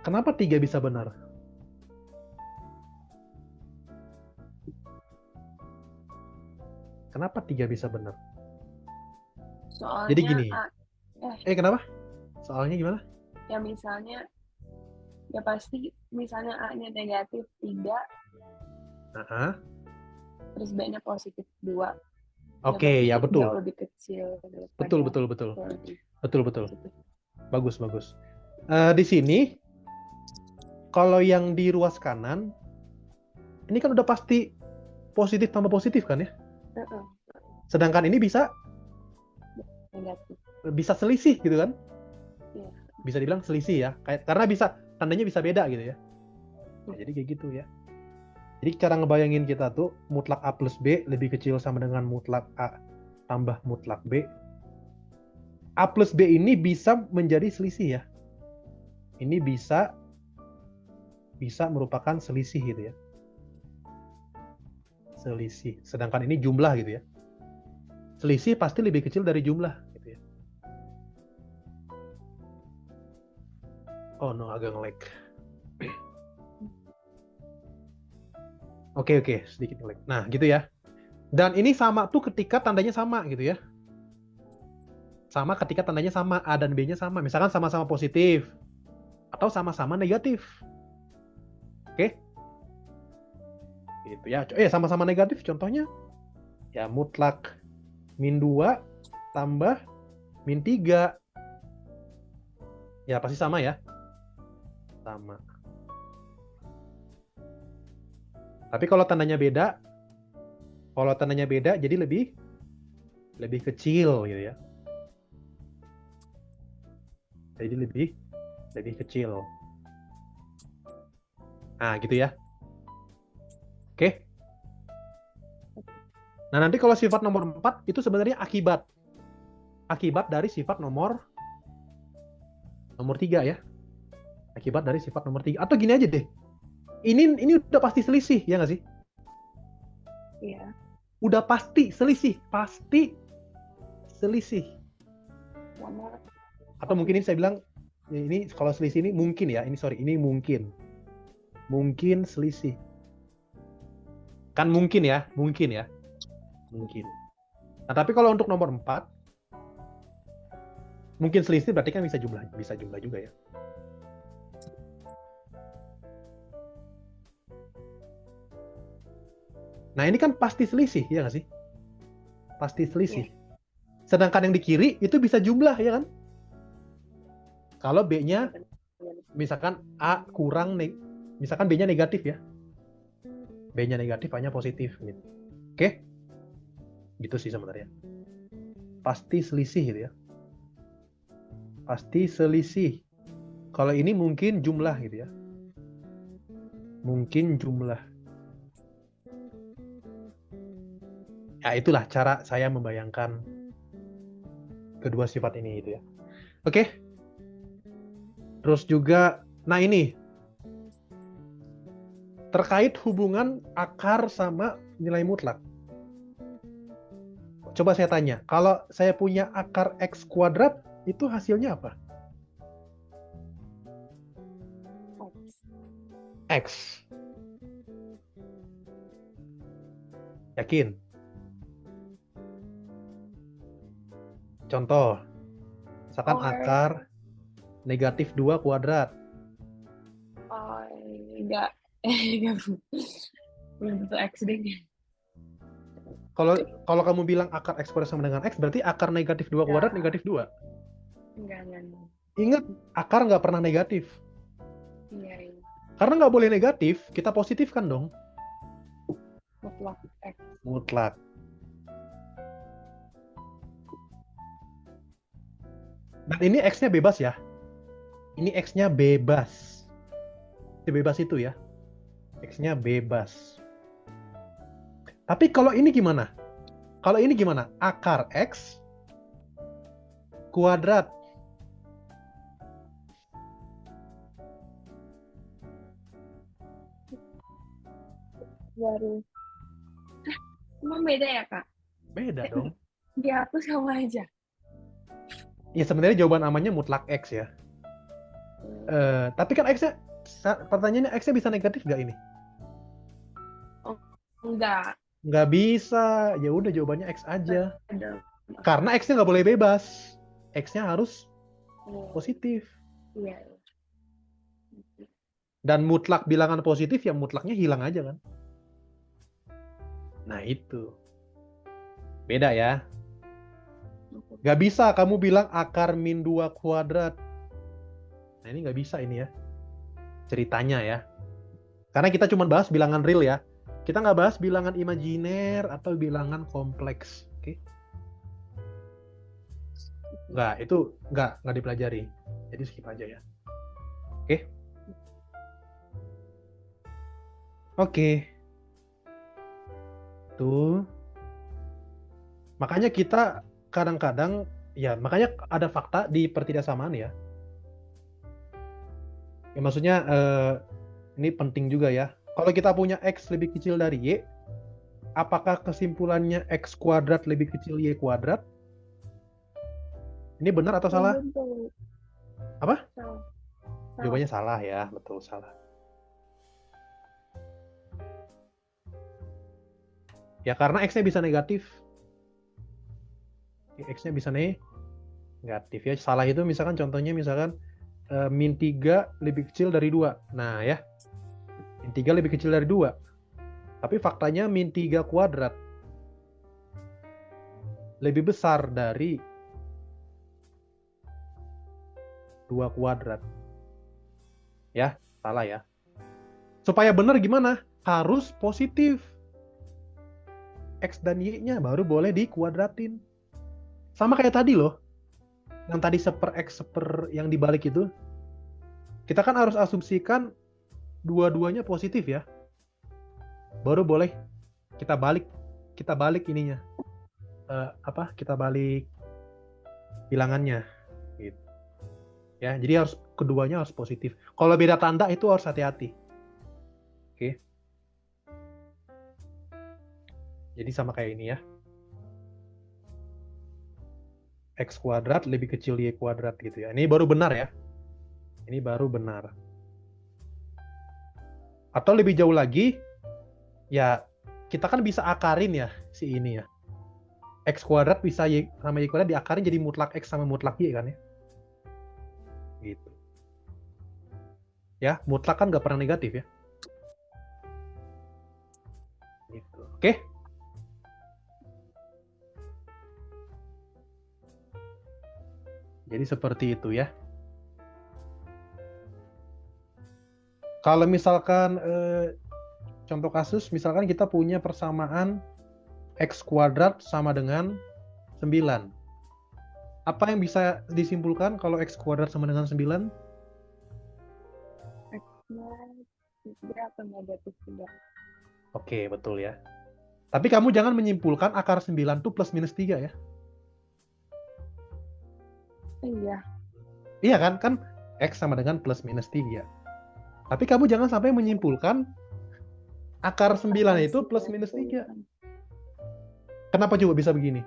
Kenapa 3 bisa benar? Kenapa 3 bisa benar? Jadi soalnya gini. Kenapa? Soalnya gimana? ya misalnya ya pasti misalnya A-nya negatif 3 Aha. terus B-nya positif 2 ya Oke, berarti ya betul. jauh lebih kecil Betul, daripada betul, betul. yang lebih Betul, betul. positif. Bagus, bagus. Di sini, kalau yang di ruas kanan, ini kan udah pasti positif tambah positif kan ya? Heeh, Sedangkan ini bisa negatif. bisa selisih gitu kan? Iya. Bisa dibilang selisih ya. Karena bisa tandanya bisa beda gitu ya. Nah, jadi kayak gitu ya. Jadi cara ngebayangin kita tuh mutlak A plus B lebih kecil sama dengan mutlak A tambah mutlak B. A plus B ini bisa menjadi selisih ya. Ini bisa merupakan selisih gitu ya. Selisih. Sedangkan ini jumlah gitu ya. Selisih pasti lebih kecil dari jumlah gitu ya. Oh no, agak nge-lag. Oke, sedikit nge-lag. Nah, gitu ya. Dan ini sama tuh ketika tandanya sama gitu ya. Sama ketika tandanya sama, A dan B-nya sama. Misalkan sama-sama positif atau sama-sama negatif. Oke? Gitu ya. Sama-sama negatif contohnya ya mutlak min 2 tambah min 3. Ya pasti sama ya. Sama. Tapi kalau tandanya beda jadi lebih kecil gitu ya. Jadi lebih kecil. Nah, gitu ya. Oke. Nah, nanti kalau sifat nomor 4 itu sebenarnya akibat dari sifat nomor 3 ya. Akibat dari sifat nomor 3. Atau gini aja deh. Ini udah pasti selisih, ya nggak sih? Iya. Udah pasti selisih. Pasti selisih. Sama. Atau mungkin ini saya bilang, ini kalau selisih ini mungkin ya. Ini mungkin. Mungkin selisih. Kan mungkin ya. Mungkin. Nah, tapi kalau untuk nomor 4, mungkin selisih berarti kan bisa jumlah juga ya. Nah, ini kan pasti selisih, ya nggak sih? Pasti selisih. Iya. Sedangkan yang di kiri itu bisa jumlah, ya kan? Kalau B-nya, misalkan A kurang, misalkan B-nya negatif ya. B-nya negatif, A-nya positif. Gitu. Oke? Gitu sih sebenarnya. Pasti selisih gitu ya. Pasti selisih. Kalau ini mungkin jumlah gitu ya. Mungkin jumlah. Ya itulah cara saya membayangkan kedua sifat ini gitu ya. Oke? Terus juga, nah ini terkait hubungan akar sama nilai mutlak. Coba saya tanya, kalau saya punya akar X kuadrat, itu hasilnya apa? X. Yakin? Contoh, misalkan akar negatif 2 kuadrat. Enggak. Belum tentu X deh. Kalau kamu bilang akar X kuadrat sama dengan X, berarti akar negatif 2 kuadrat negatif 2. Enggak. Ingat, akar nggak pernah negatif. Iya. Karena nggak boleh negatif, kita positifkan dong. Mutlak X. Mutlak. Dan ini X-nya bebas ya. Ini X-nya bebas. Bebas itu ya. X-nya bebas. Tapi kalau ini gimana? Kalau ini gimana? Akar X kuadrat. Baru. Emang beda ya, Kak? Beda dong. Dihapus sama aja. Ya sebenarnya jawaban amannya mutlak X ya. Tapi kan X-nya, pertanyaannya X-nya bisa negatif nggak ini? Enggak. Nggak bisa. Ya udah jawabannya X aja. Ada. Karena X-nya nggak boleh bebas. X-nya harus positif. Iya. Dan mutlak bilangan positif ya mutlaknya hilang aja kan. Nah itu. Beda ya. Nggak bisa kamu bilang akar min 2 kuadrat. Nah ini nggak bisa ini ya. Ceritanya ya. Karena kita cuma bahas bilangan real ya. Kita nggak bahas bilangan imajiner atau bilangan kompleks. Oke? Nggak, itu nggak dipelajari. Jadi skip aja ya. Oke? Oke. Tuh. Makanya kita kadang-kadang, ya makanya ada fakta di pertidaksamaan ya. Ya maksudnya ini penting juga ya. Kalau kita punya X lebih kecil dari Y, apakah kesimpulannya X kuadrat lebih kecil Y kuadrat? Ini benar atau salah? Betul. Apa? Salah. Jawabannya salah ya, betul salah. Ya karena X-nya bisa negatif. X-nya bisa negatif ya. Salah itu misalkan contohnya misalkan min 3 lebih kecil dari 2. Nah ya, min 3 lebih kecil dari 2. Tapi faktanya min 3 kuadrat lebih besar dari 2 kuadrat. Ya, salah ya. Supaya benar gimana? Harus positif. X dan Y-nya baru boleh dikuadratin. Sama kayak tadi loh. Yang tadi seper X seper yang dibalik itu. Kita kan harus asumsikan dua-duanya positif ya. Baru boleh kita balik ininya. Kita balik bilangannya gitu. Ya, jadi harus keduanya harus positif. Kalau beda tanda itu harus hati-hati. Oke. Jadi sama kayak ini ya. X kuadrat lebih kecil Y kuadrat gitu ya. Ini baru benar ya. Ini baru benar. Atau lebih jauh lagi, ya kita kan bisa akarin ya si ini ya. X kuadrat bisa Y sama Y kuadrat diakarin jadi mutlak X sama mutlak Y kan ya. Gitu. Ya, mutlak kan nggak pernah negatif ya. Gitu. Oke. Jadi seperti itu ya. Kalau misalkan contoh kasus, misalkan kita punya persamaan X kuadrat sama dengan 9. Apa yang bisa disimpulkan kalau X kuadrat sama dengan 9? X-nya 3 atau negatif 3. Oke, betul ya. Tapi kamu jangan menyimpulkan akar 9 itu plus minus 3 ya. Iya. Iya kan? Kan X sama dengan plus minus 3. Tapi kamu jangan sampai menyimpulkan akar 9 itu plus minus 3. Kenapa coba bisa begini?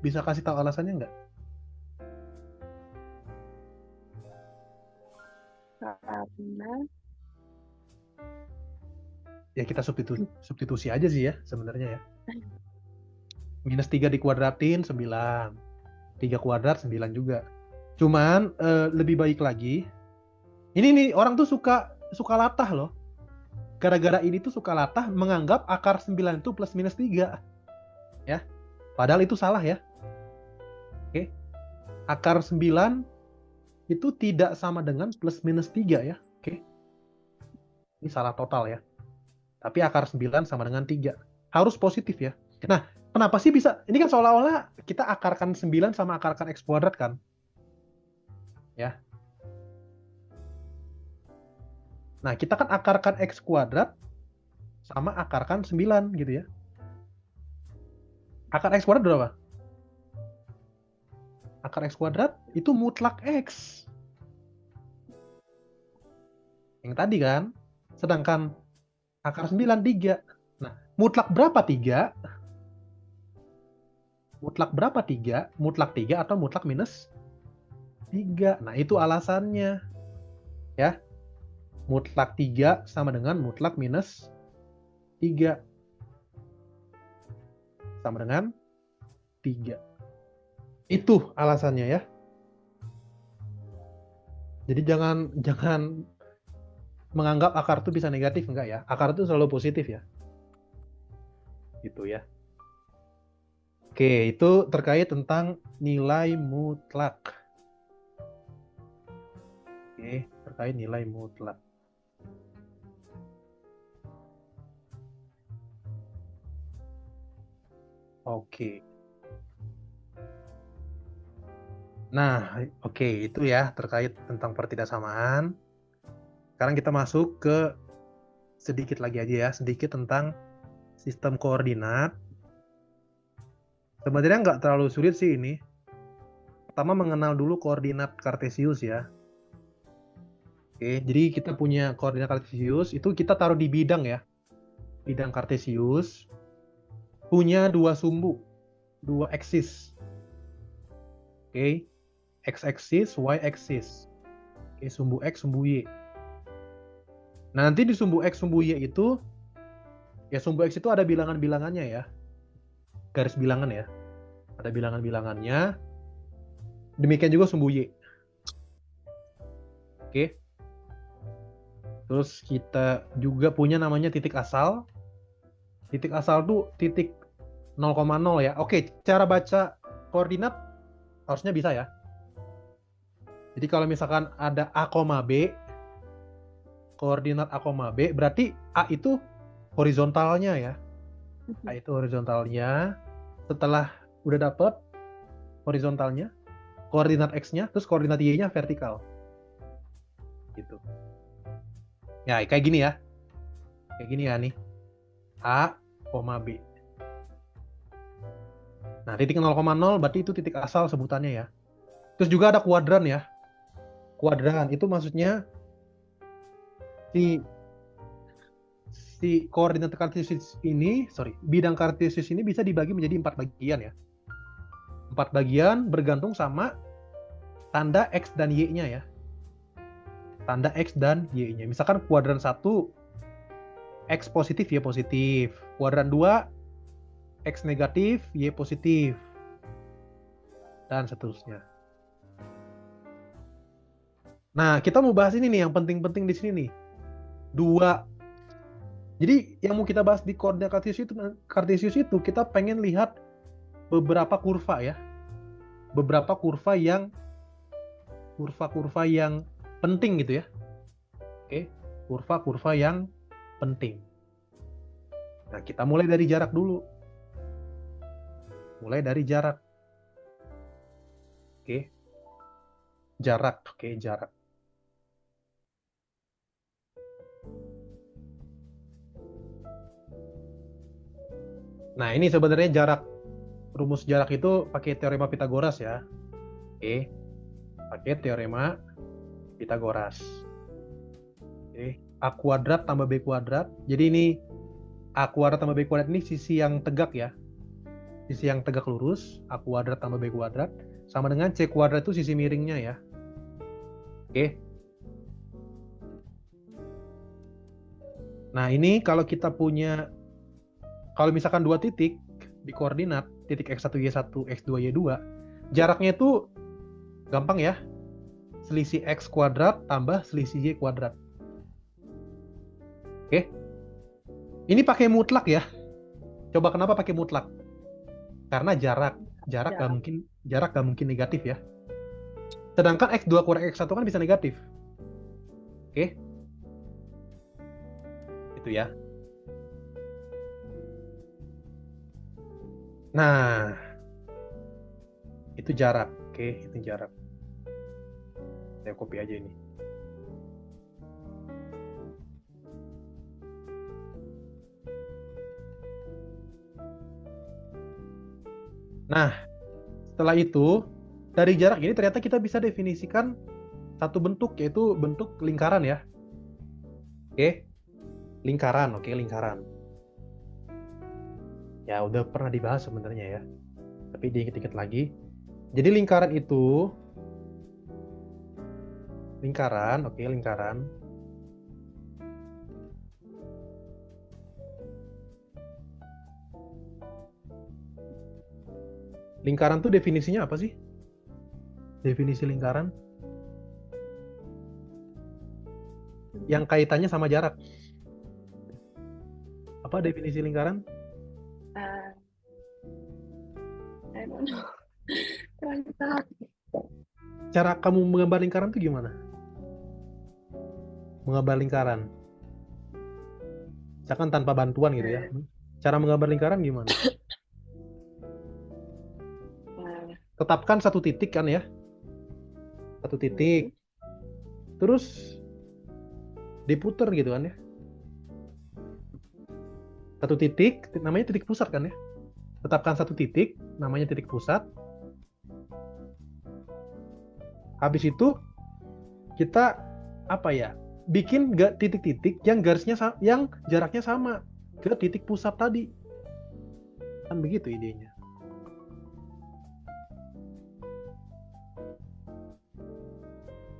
Bisa kasih tahu alasannya nggak? Karena Ya kita substitusi aja sih ya sebenarnya ya. Minus 3 dikuadratin 9. 3 kuadrat 9 juga. Cuman lebih baik lagi. Ini nih orang tuh suka latah loh. Gara-gara ini tuh suka latah menganggap akar 9 itu plus minus 3. Ya. Padahal itu salah ya. Oke. Akar 9 itu tidak sama dengan plus minus 3 ya. Oke. Ini salah total ya. Tapi akar 9 sama dengan 3. Harus positif ya. Nah, kenapa sih bisa? Ini kan seolah-olah kita akarkan 9 sama akarkan X kuadrat kan. Ya. Nah, kita kan akarkan X kuadrat sama akarkan 9 gitu ya. Akar X kuadrat berapa? Akar X kuadrat itu mutlak X. Yang tadi kan. Sedangkan akar 9, 3. Nah, mutlak berapa 3? Mutlak berapa 3? Mutlak 3 atau mutlak minus 3? Nah, itu alasannya. Ya. Mutlak 3 sama dengan mutlak minus 3. Sama dengan 3. Itu alasannya ya. Jadi jangan menganggap akar itu bisa negatif, enggak ya. Akar itu selalu positif ya. Gitu ya. Oke, itu terkait tentang nilai mutlak. Oke, terkait nilai mutlak. Oke. Nah, oke, itu ya terkait tentang pertidaksamaan. Sekarang kita masuk ke sedikit lagi aja ya, sedikit tentang sistem koordinat. Sebenarnya nggak terlalu sulit sih ini. Pertama mengenal dulu koordinat kartesius ya. Oke, jadi kita punya koordinat kartesius, itu kita taruh di bidang ya. Bidang kartesius punya dua sumbu, dua eksis. Oke, x-aksis, y-aksis. Oke, sumbu X, sumbu Y. Nah, nanti di sumbu X, sumbu Y itu, ya sumbu X itu ada bilangan-bilangannya ya. Garis bilangan ya. Ada bilangan-bilangannya. Demikian juga sumbu Y. Oke. Terus kita juga punya namanya titik asal. Titik asal tuh titik 0,0 ya. Oke, cara baca koordinat harusnya bisa ya. Jadi kalau misalkan ada A, B, koordinat A, B, berarti A itu horizontalnya ya. A itu horizontalnya. Setelah udah dapet horizontalnya, koordinat X-nya, terus koordinat Y-nya vertikal. Gitu. Ya, kayak gini ya. Kayak gini ya nih. A, B. Nah, titik 0,0 berarti itu titik asal sebutannya ya. Terus juga ada kuadran ya. Kuadran itu maksudnya si koordinat kartesius ini, bidang kartesius ini bisa dibagi menjadi 4 bagian ya. 4 bagian bergantung sama tanda X dan Y-nya ya. Tanda X dan Y-nya. Misalkan kuadran 1 X positif, Y positif. Kuadran 2 X negatif, Y positif. Dan seterusnya. Nah, kita mau bahas ini nih yang penting-penting di sini nih. Jadi yang mau kita bahas di koordinat kartesius itu kita pengen lihat beberapa kurva ya. Beberapa kurva yang penting gitu ya. Oke, kurva-kurva yang penting. Nah, kita mulai dari jarak dulu. Mulai dari jarak. Oke. Jarak, oke, jarak. Nah, ini sebenarnya rumus jarak itu pakai teorema Pitagoras ya. Oke. Pakai teorema Pitagoras. Oke. A kuadrat tambah B kuadrat. Jadi ini A kuadrat tambah B kuadrat ini sisi yang tegak ya. Sisi yang tegak lurus. A kuadrat tambah B kuadrat. Sama dengan C kuadrat itu sisi miringnya ya. Oke. Nah, ini kalau misalkan dua titik di koordinat, titik X1, Y1, X2, Y2, jaraknya itu gampang ya. Selisih X kuadrat tambah selisih Y kuadrat. Oke. Ini pakai mutlak ya. Coba kenapa pakai mutlak? Karena jarak gak mungkin negatif ya. Sedangkan X2 kurang X1 kan bisa negatif. Oke. Itu ya. Nah, itu jarak. Oke, itu jarak. Saya copy aja ini. Nah, setelah itu, dari jarak ini ternyata kita bisa definisikan satu bentuk, yaitu bentuk lingkaran ya. Oke, lingkaran, oke, lingkaran. Ya, udah pernah dibahas sebenarnya ya. Tapi diinget-inget lagi. Jadi lingkaran itu, lingkaran, oke, lingkaran. Lingkaran tuh definisinya apa sih? Definisi lingkaran? Yang kaitannya sama jarak. Apa definisi lingkaran? I don't know. Kurang tahu. Cara kamu menggambar lingkaran tuh gimana? Menggambar lingkaran. Misalkan tanpa bantuan gitu ya. Cara menggambar lingkaran gimana? Tetapkan satu titik kan ya. Satu titik. Terus diputer gitu kan ya. Satu titik, namanya titik pusat kan ya. Tetapkan satu titik, namanya titik pusat. Habis itu kita apa ya? Bikin titik-titik yang garisnya yang jaraknya sama ke titik pusat tadi. Kan begitu idenya.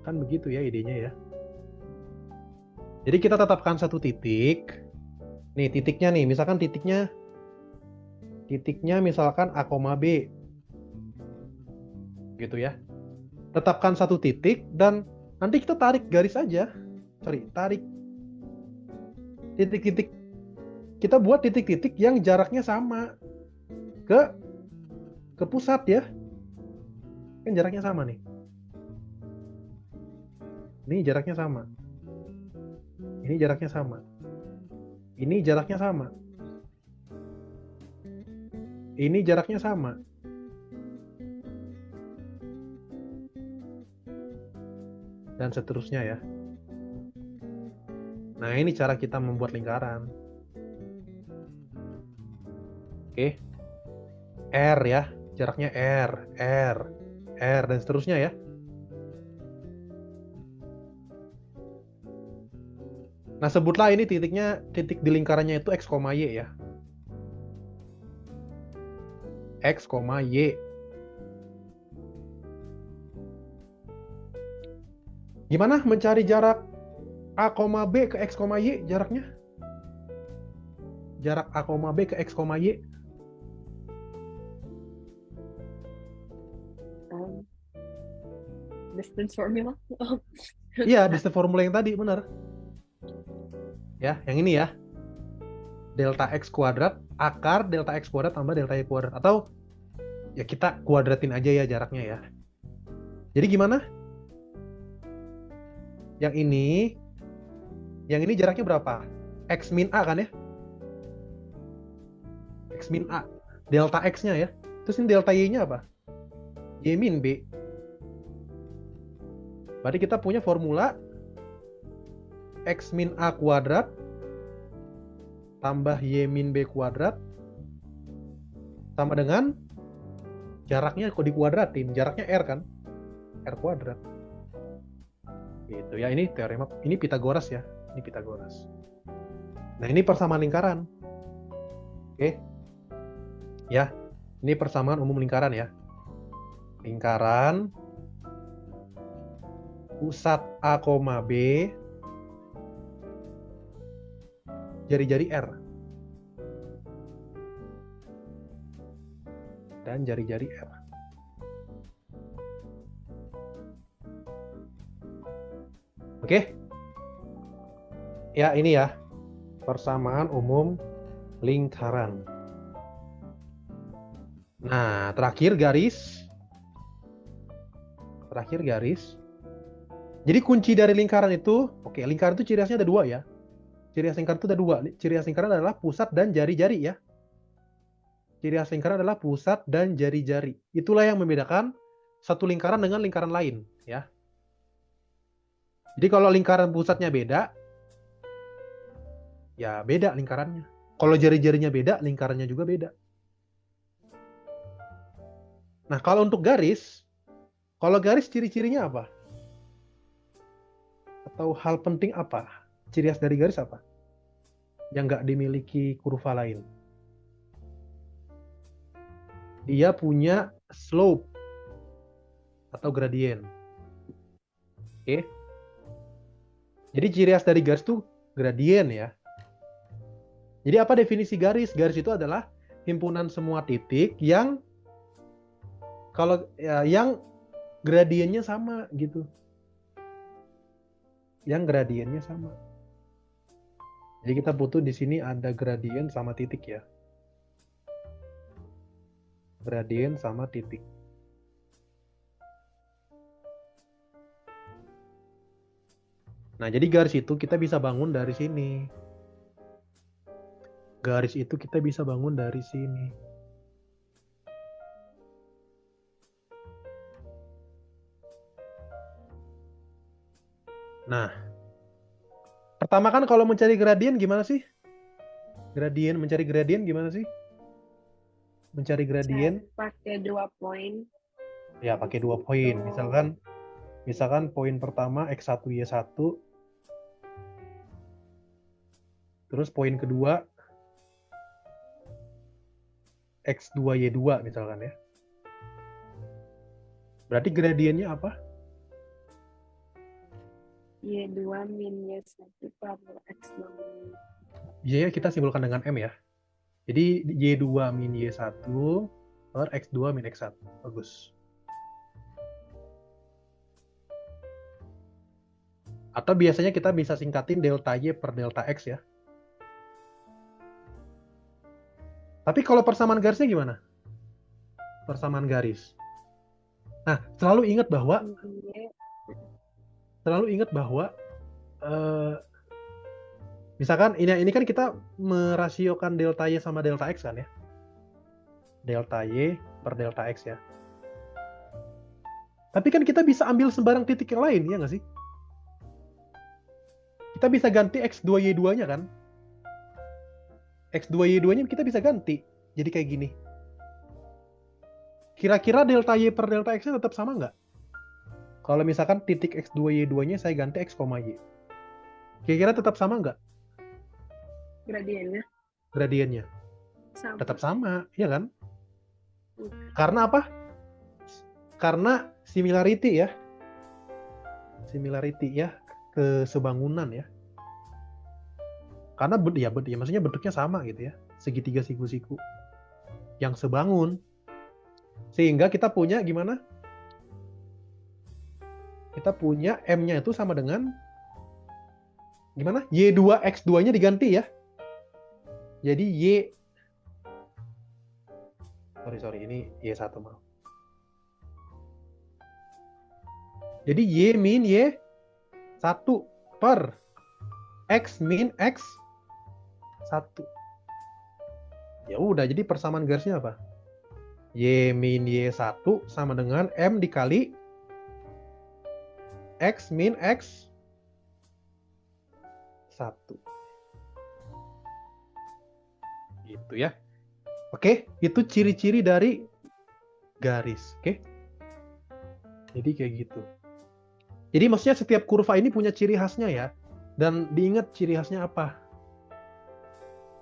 Kan begitu ya idenya ya. Jadi kita tetapkan satu titik. Nih titiknya nih, misalkan titiknya misalkan A, B. Gitu ya. Tetapkan satu titik dan nanti kita tarik garis aja. Tarik titik-titik. Kita buat titik-titik yang jaraknya sama ke pusat ya. Kan jaraknya sama nih. Ini jaraknya sama. Ini jaraknya sama. Ini jaraknya sama. Ini jaraknya sama. Dan seterusnya ya. Nah, ini cara kita membuat lingkaran. Oke. R ya. Jaraknya R, dan seterusnya ya. Nah, sebutlah ini titiknya, titik di lingkarannya itu X, Y ya. X, Y. Gimana mencari jarak A, B ke X, Y jaraknya? Jarak A, B ke X, Y. Distance formula. Iya, distance formula yang tadi, benar. Ya, yang ini ya. Delta X kuadrat akar delta X kuadrat tambah delta Y kuadrat. Atau ya kita kuadratin aja ya jaraknya ya. Jadi gimana? Yang ini jaraknya berapa? X min A kan ya? X min A. Delta X-nya ya. Terus ini delta Y-nya apa? Y min B. Berarti kita punya formula X min A kuadrat tambah Y min B kuadrat sama dengan jaraknya kok dikuadratin. Jaraknya R kan? R kuadrat. Gitu ya, ini teorema, ini Pitagoras ya. Ini Pitagoras. Nah, ini persamaan lingkaran. Oke. Ya, ini persamaan umum lingkaran ya. Lingkaran pusat A, B, jari-jari R. Dan jari-jari R. Oke? Ya, ini ya. Persamaan umum lingkaran. Nah, terakhir garis. Jadi kunci dari lingkaran itu, oke, lingkaran itu ciri khasnya ada dua ya. Ciri khas lingkaran itu ada dua. Ciri khas lingkaran adalah pusat dan jari-jari ya. Ciri khas lingkaran adalah pusat dan jari-jari. Itulah yang membedakan satu lingkaran dengan lingkaran lain ya. Jadi kalau lingkaran pusatnya beda, ya beda lingkarannya. Kalau jari-jarinya beda, lingkarannya juga beda. Nah, kalau untuk garis, kalau garis ciri-cirinya apa? Atau hal penting apa? Ciri khas dari garis apa? Yang nggak dimiliki kurva lain. Dia punya slope atau gradien. Oke. Jadi ciri khas dari garis tuh gradien ya. Jadi apa definisi garis? Garis itu adalah himpunan semua titik yang kalau ya, yang gradiennya sama gitu. Yang gradiennya sama. Jadi kita butuh di sini ada gradien sama titik ya. Gradien sama titik. Nah, jadi garis itu kita bisa bangun dari sini. Garis itu kita bisa bangun dari sini. Nah, pertama kan kalau mencari gradien gimana sih? Mencari gradien gimana sih? Mencari Saya gradien pakai 2 poin. ya Habis pakai 2 poin. itu Misalkan poin pertama X1Y1, terus poin kedua X2Y2 misalkan ya. Berarti gradiennya apa? Y2 min Y1 per X2 min. Y kita simpulkan dengan M ya. Jadi Y2 min Y1 per X2 min X1. Bagus. Atau biasanya kita bisa singkatin delta Y per delta X ya. Tapi kalau persamaan garisnya gimana? Persamaan garis. Nah, selalu ingat bahwa eh, misalkan ini kan kita merasiokan delta Y sama delta X kan ya. Delta Y per delta X ya. Tapi kan kita bisa ambil sembarang titik yang lain, ya nggak sih? Kita bisa ganti X2Y2-nya kan? X2Y2-nya kita bisa ganti. Jadi kayak gini. Kira-kira delta Y per delta X-nya tetap sama nggak? Kalau misalkan titik X2Y2-nya saya ganti X, Y. Kira-kira tetap sama nggak gradiennya gradiennya? sama. Tetap sama, ya kan? Karena apa? Karena similarity ya. Similarity ya, kesebangunan ya. Karena ya maksudnya bentuknya sama gitu ya. Segitiga siku-siku yang sebangun. Sehingga kita punya gimana? Kita punya M-nya itu sama dengan gimana? Y2X2-nya diganti ya. Jadi sorry, ini Y1 maaf. Jadi Y min Y1 per X min X1. Ya udah, jadi persamaan garisnya apa? Y min Y1 sama dengan M dikali X min X1. Gitu ya. Oke, itu ciri-ciri dari garis. Oke. Jadi kayak gitu. Jadi maksudnya setiap kurva ini punya ciri khasnya ya. Dan diingat ciri khasnya apa.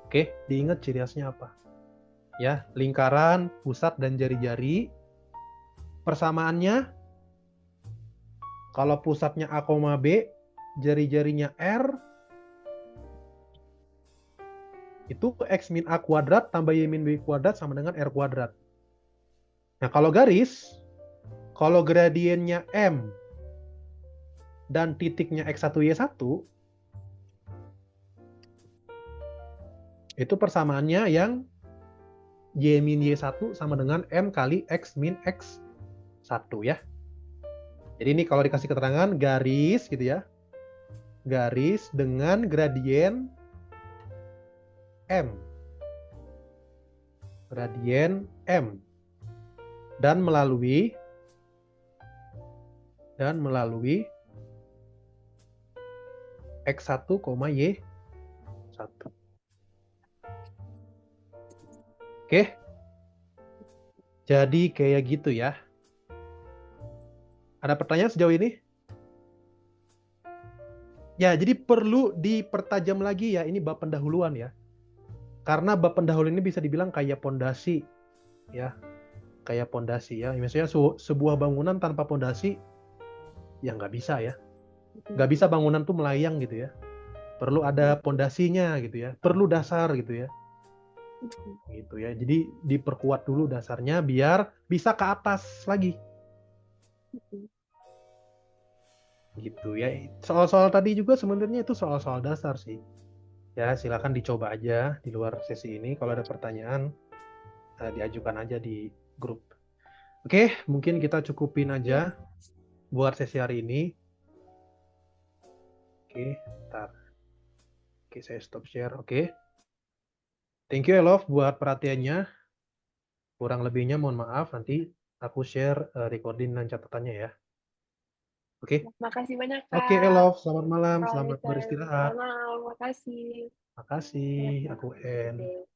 Oke, diingat ciri khasnya apa. Ya, lingkaran, pusat, dan jari-jari. Persamaannya, kalau pusatnya A, B, jari-jarinya R, itu X min A kuadrat tambah Y min B kuadrat sama dengan R kuadrat. Nah, kalau garis, kalau gradiennya M dan titiknya X1, Y1, itu persamaannya yang Y min Y1 sama dengan M kali X min X1 ya. Jadi ini kalau dikasih keterangan garis gitu ya. Garis dengan gradien M. Gradien M. Dan melalui X1, Y1. Oke, jadi kayak gitu ya. Ada pertanyaan sejauh ini? Ya, jadi perlu dipertajam lagi ya, ini bab pendahuluan ya. Karena bab pendahuluan ini bisa dibilang kayak pondasi ya, kayak pondasi ya. Misalnya sebuah bangunan tanpa pondasi ya nggak bisa ya. Nggak bisa bangunan tuh melayang gitu ya. Perlu ada pondasinya gitu ya. Perlu dasar gitu ya. Gitu ya. Jadi diperkuat dulu dasarnya biar bisa ke atas lagi. Gitu ya. Soal-soal tadi juga sebenarnya itu soal-soal dasar sih. Ya, silakan dicoba aja di luar sesi ini. Kalau ada pertanyaan, diajukan aja di grup. Oke, mungkin kita cukupin aja Iya. buat sesi hari ini. Oke, bentar. Oke, saya stop share. Oke. Thank you, Love, buat perhatiannya. Kurang lebihnya mohon maaf. Nanti aku share recording dan catatannya ya. Oke. Makasih banyak, Oke, Kak. Love. Selamat malam. Selamat Selamat beristirahat. malam. Makasih. Makasih. Selamat Aku malam. end. Oke.